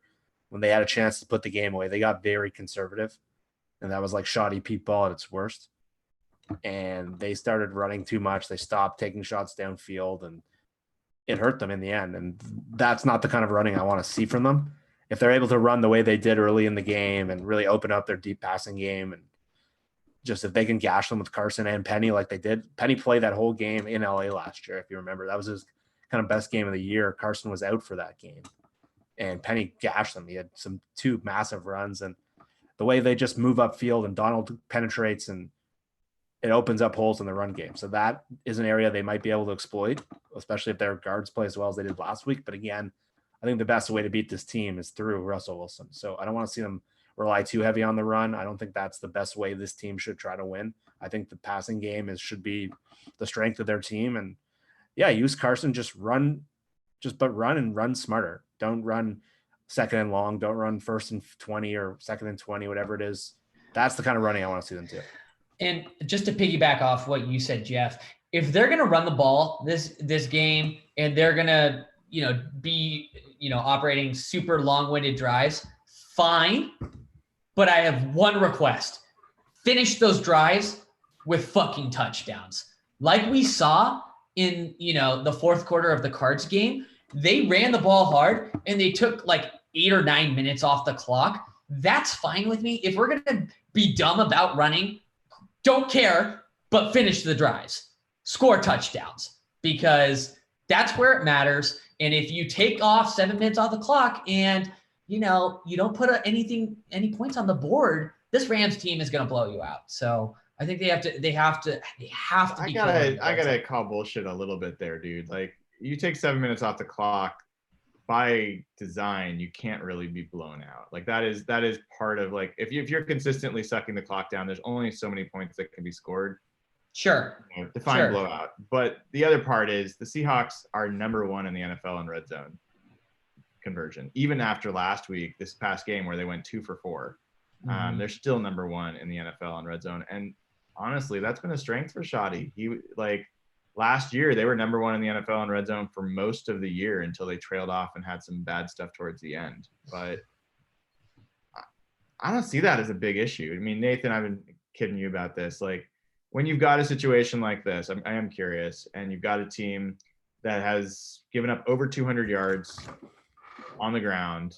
when they had a chance to put the game away, they got very conservative. And that was like shoddy Pete ball at its worst. And they started running too much. They stopped taking shots downfield, and it hurt them in the end. And that's not the kind of running I want to see from them. If they're able to run the way they did early in the game and really open up their deep passing game, and just if they can gash them with Carson and Penny like they did. Penny played that whole game in LA last year, if you remember. That was his kind of best game of the year. Carson was out for that game, and Penny gashed them. He had two massive runs, and the way they just move upfield and Donald penetrates, and it opens up holes in the run game. So that is an area they might be able to exploit, especially if their guards play as well as they did last week. But again, I think the best way to beat this team is through Russell Wilson. So I don't want to see them rely too heavy on the run. I don't think that's the best way this team should try to win. I think the passing game should be the strength of their team. And yeah, use Carson, run and run smarter. Don't run second and long. Don't run first and 20 or second and 20, whatever it is. That's the kind of running I want to see them do. And just to piggyback off what you said, Jeff, if they're going to run the ball this game, and they're going to, be, operating super long-winded drives, fine. But I have one request. Finish those drives with fucking touchdowns. Like we saw in, the fourth quarter of the Cards game, they ran the ball hard and they took like 8 or 9 minutes off the clock. That's fine with me. If we're going to be dumb about running, don't care, but finish the drives. Score touchdowns, because that's where it matters. And if you take off 7 minutes off the clock and, you don't put any points on the board, this Rams team is going to blow you out. So I think they have to. I gotta call bullshit a little bit there, dude. Like, you take 7 minutes off the clock by design, you can't really be blown out. Like that is part of, like, if you're consistently sucking the clock down, there's only so many points that can be scored. Sure. Define blowout. But the other part is the Seahawks are number 1 in the NFL in red zone conversion. Even after last week, this past game where they went 2 for 4, they're still number 1 in the NFL in red zone. And honestly, that's been a strength for Shoddy. Last year, they were number 1 in the NFL in red zone for most of the year until they trailed off and had some bad stuff towards the end. But I don't see that as a big issue. I mean, Nathan, I've been kidding you about this. Like, when you've got a situation like this, I am curious, and you've got a team that has given up over 200 yards on the ground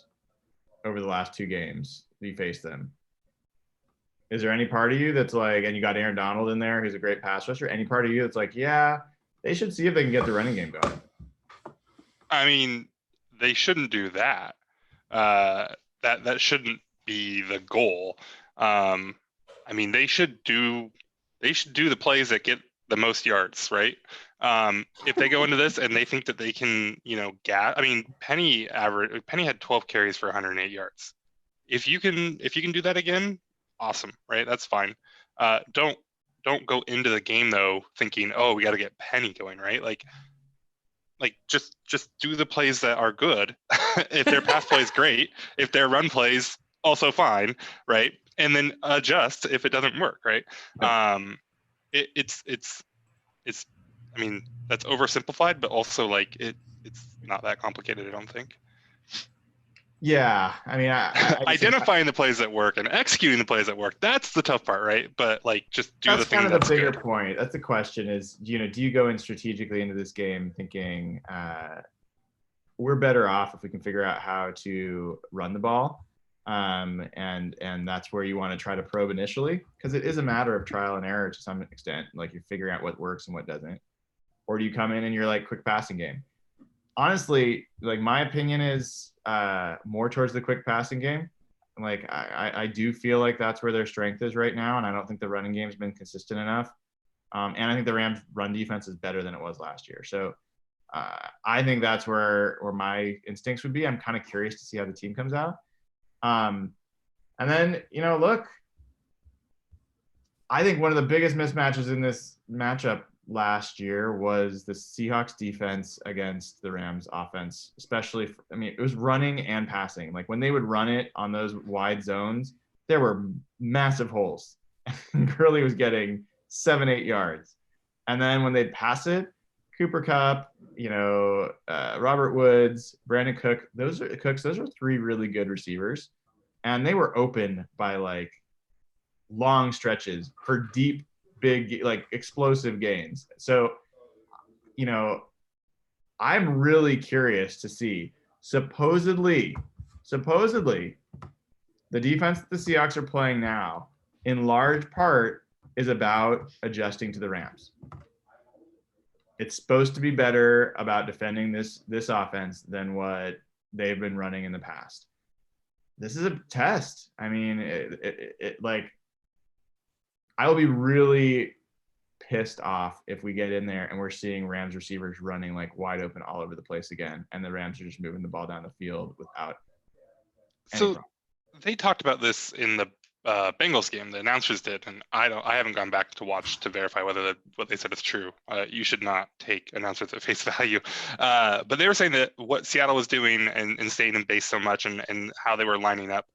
over the last 2 games that you face them. Is there any part of you that's like, and you got Aaron Donald in there, who's a great pass rusher, any part of you that's like, yeah, they should see if they can get the running game going? I mean, they shouldn't do that. That shouldn't be the goal. I mean, they should do the plays that get the most yards, right? If they go into this and they think that they can, I mean, Penny had 12 carries for 108 yards. If you can do that again, awesome, right? That's fine. Don't go into the game though thinking, oh, we got to get Penny going, right? Like just do the plays that are good. If their pass play is great, if their run plays also fine, right? And then adjust if it doesn't work, right? It's I mean, that's oversimplified, but also like it's not that complicated, I don't think. Yeah, I mean, I just think Identifying the plays that work and executing the plays that work, that's the tough part, right? But like just do the that's thing kind of that's the bigger good. point. That's the question is, do you go in strategically into this game thinking we're better off if we can figure out how to run the ball, and that's where you want to try to probe initially, because it is a matter of trial and error to some extent. Like you're figuring out what works and what doesn't. Or do you come in and you're like quick passing game? Honestly, like my opinion is more towards the quick passing game. Like I do feel like that's where their strength is right now, and I don't think the running game's been consistent enough. And I think the Rams' run defense is better than it was last year. So I think that's where my instincts would be. I'm kind of curious to see how the team comes out. And then, look, I think one of the biggest mismatches in this matchup last year was the Seahawks defense against the Rams offense, especially, it was running and passing. Like when they would run it on those wide zones, there were massive holes. Gurley was getting 7-8 yards. And then when they'd pass it, Cooper Kupp, Robert Woods, Brandon Cook, those are three really good receivers. And they were open by like long stretches for deep, big, like explosive gains. So, I'm really curious to see, supposedly, the defense that the Seahawks are playing now, in large part, is about adjusting to the Rams. It's supposed to be better about defending this offense than what they've been running in the past. This is a test. I mean, I will be really pissed off if we get in there and we're seeing Rams receivers running like wide open all over the place again, and the Rams are just moving the ball down the field without any problem. They talked about this in the Bengals game. The announcers did, and I haven't gone back to watch to verify whether what they said is true. You should not take announcers at face value. But they were saying that what Seattle was doing and staying in base so much and how they were lining up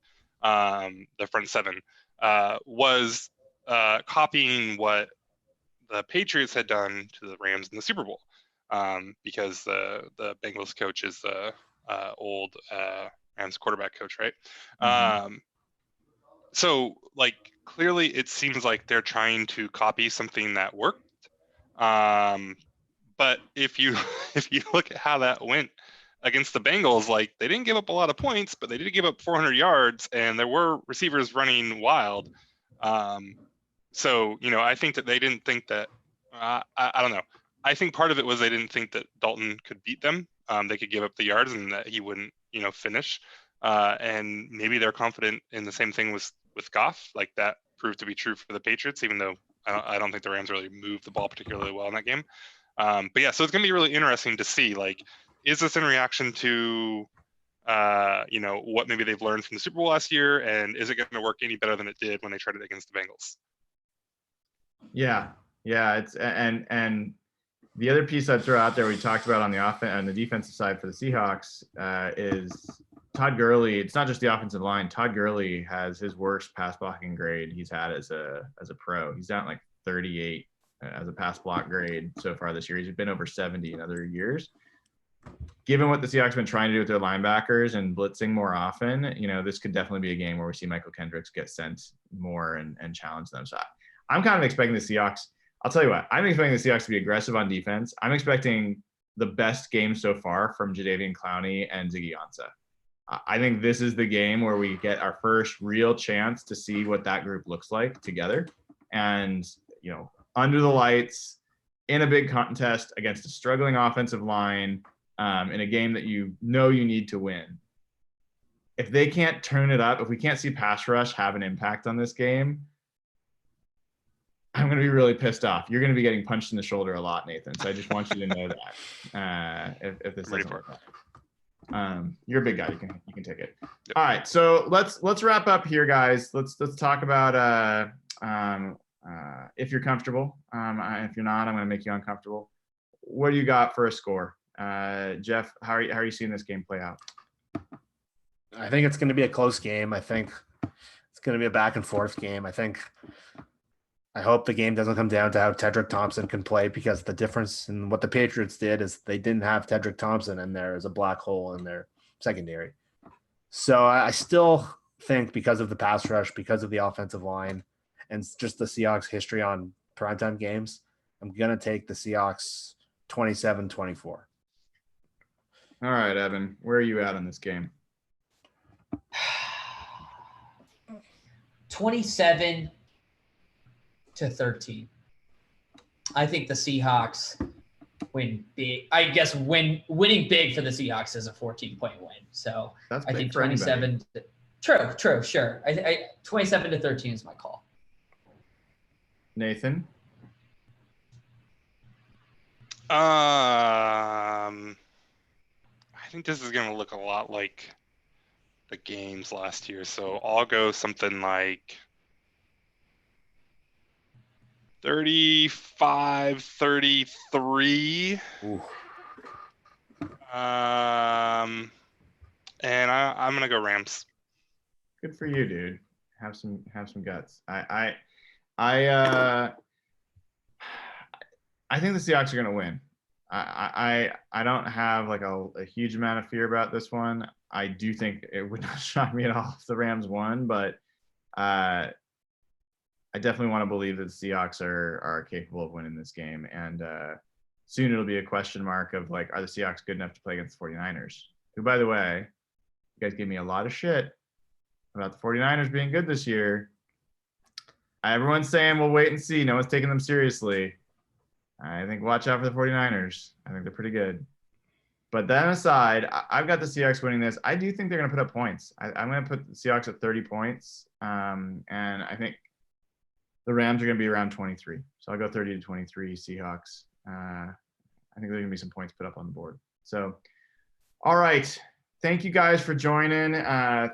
the front seven was copying what the Patriots had done to the Rams in the Super Bowl, because the Bengals coach is the old Rams quarterback coach, right? Mm-hmm. So like clearly it seems like they're trying to copy something that worked. But if you look at how that went against the Bengals, like they didn't give up a lot of points, but they did give up 400 yards, and there were receivers running wild. So, I think that they didn't think that, I don't know. I think part of it was they didn't think that Dalton could beat them. They could give up the yards and that he wouldn't, finish. And maybe they're confident in the same thing with Goff. Like that proved to be true for the Patriots, even though I don't think the Rams really moved the ball particularly well in that game. But yeah, so it's going to be really interesting to see, like, is this in reaction to, what maybe they've learned from the Super Bowl last year, and is it going to work any better than it did when they tried it against the Bengals? Yeah. It's and the other piece I'd throw out there we talked about on the offense and the defensive side for the Seahawks is Todd Gurley. It's not just the offensive line. Todd Gurley has his worst pass blocking grade he's had as a pro. He's down like 38 as a pass block grade so far this year. He's been over 70 in other years. Given what the Seahawks have been trying to do with their linebackers and blitzing more often, this could definitely be a game where we see Michael Kendricks get sent more and challenge them. So I'm kind of expecting the Seahawks. I'll tell you what, I'm expecting the Seahawks to be aggressive on defense. I'm expecting the best game so far from Jadeveon Clowney and Ziggy Ansah. I think this is the game where we get our first real chance to see what that group looks like together. And, under the lights, in a big contest against a struggling offensive line, in a game that you need to win. If they can't turn it up, if we can't see pass rush have an impact on this game, I'm going to be really pissed off. You're going to be getting punched in the shoulder a lot, Nathan. So I just want you to know that if this doesn't work out. You're a big guy. You can take it. Yep. All right. So let's wrap up here, guys. Let's talk about if you're comfortable. If you're not, I'm going to make you uncomfortable. What do you got for a score? Jeff, how are you seeing this game play out? I think it's going to be a close game. I think it's going to be a back and forth game. I think I hope the game doesn't come down to how Tedrick Thompson can play, because the difference in what the Patriots did is they didn't have Tedrick Thompson, and there is a black hole in their secondary. So I still think, because of the pass rush, because of the offensive line, and just the Seahawks history on primetime games, I'm going to take the Seahawks 27-24. All right, Evan, where are you at on this game? 27-13. I think the Seahawks win big. I guess winning big for the Seahawks is a 14-point win. So That's I big think for anybody. 27. True, sure. I 27-13 is my call. Nathan? I think this is going to look a lot like the games last year. So I'll go something like 35-33. Ooh. And I'm going to go Rams. Good for you, dude. Have some guts. I think the Seahawks are going to win. I don't have like a huge amount of fear about this one. I do think it would not shock me at all if the Rams won, but I definitely want to believe that the Seahawks are capable of winning this game. And soon it'll be a question mark of like, are the Seahawks good enough to play against the 49ers? Who, by the way, you guys gave me a lot of shit about the 49ers being good this year. Everyone's saying we'll wait and see. No one's taking them seriously. I think watch out for the 49ers. I think they're pretty good. But that aside, I've got the Seahawks winning this. I do think they're going to put up points. I'm going to put the Seahawks at 30 points. And I think the Rams are going to be around 23. So I'll go 30-23 Seahawks. I think there's going to be some points put up on the board. So, all right. Thank you guys for joining.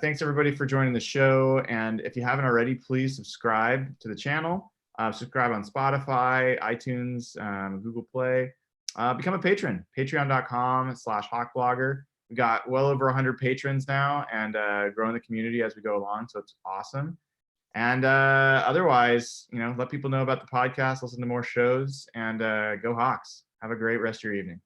Thanks everybody for joining the show. And if you haven't already, please subscribe to the channel. Subscribe on Spotify, iTunes, Google Play. Become a patron, patreon.com/hawkblogger. We got well over 100 patrons now, and growing the community as we go along. So it's awesome. And otherwise, let people know about the podcast, listen to more shows, and go Hawks. Have a great rest of your evening.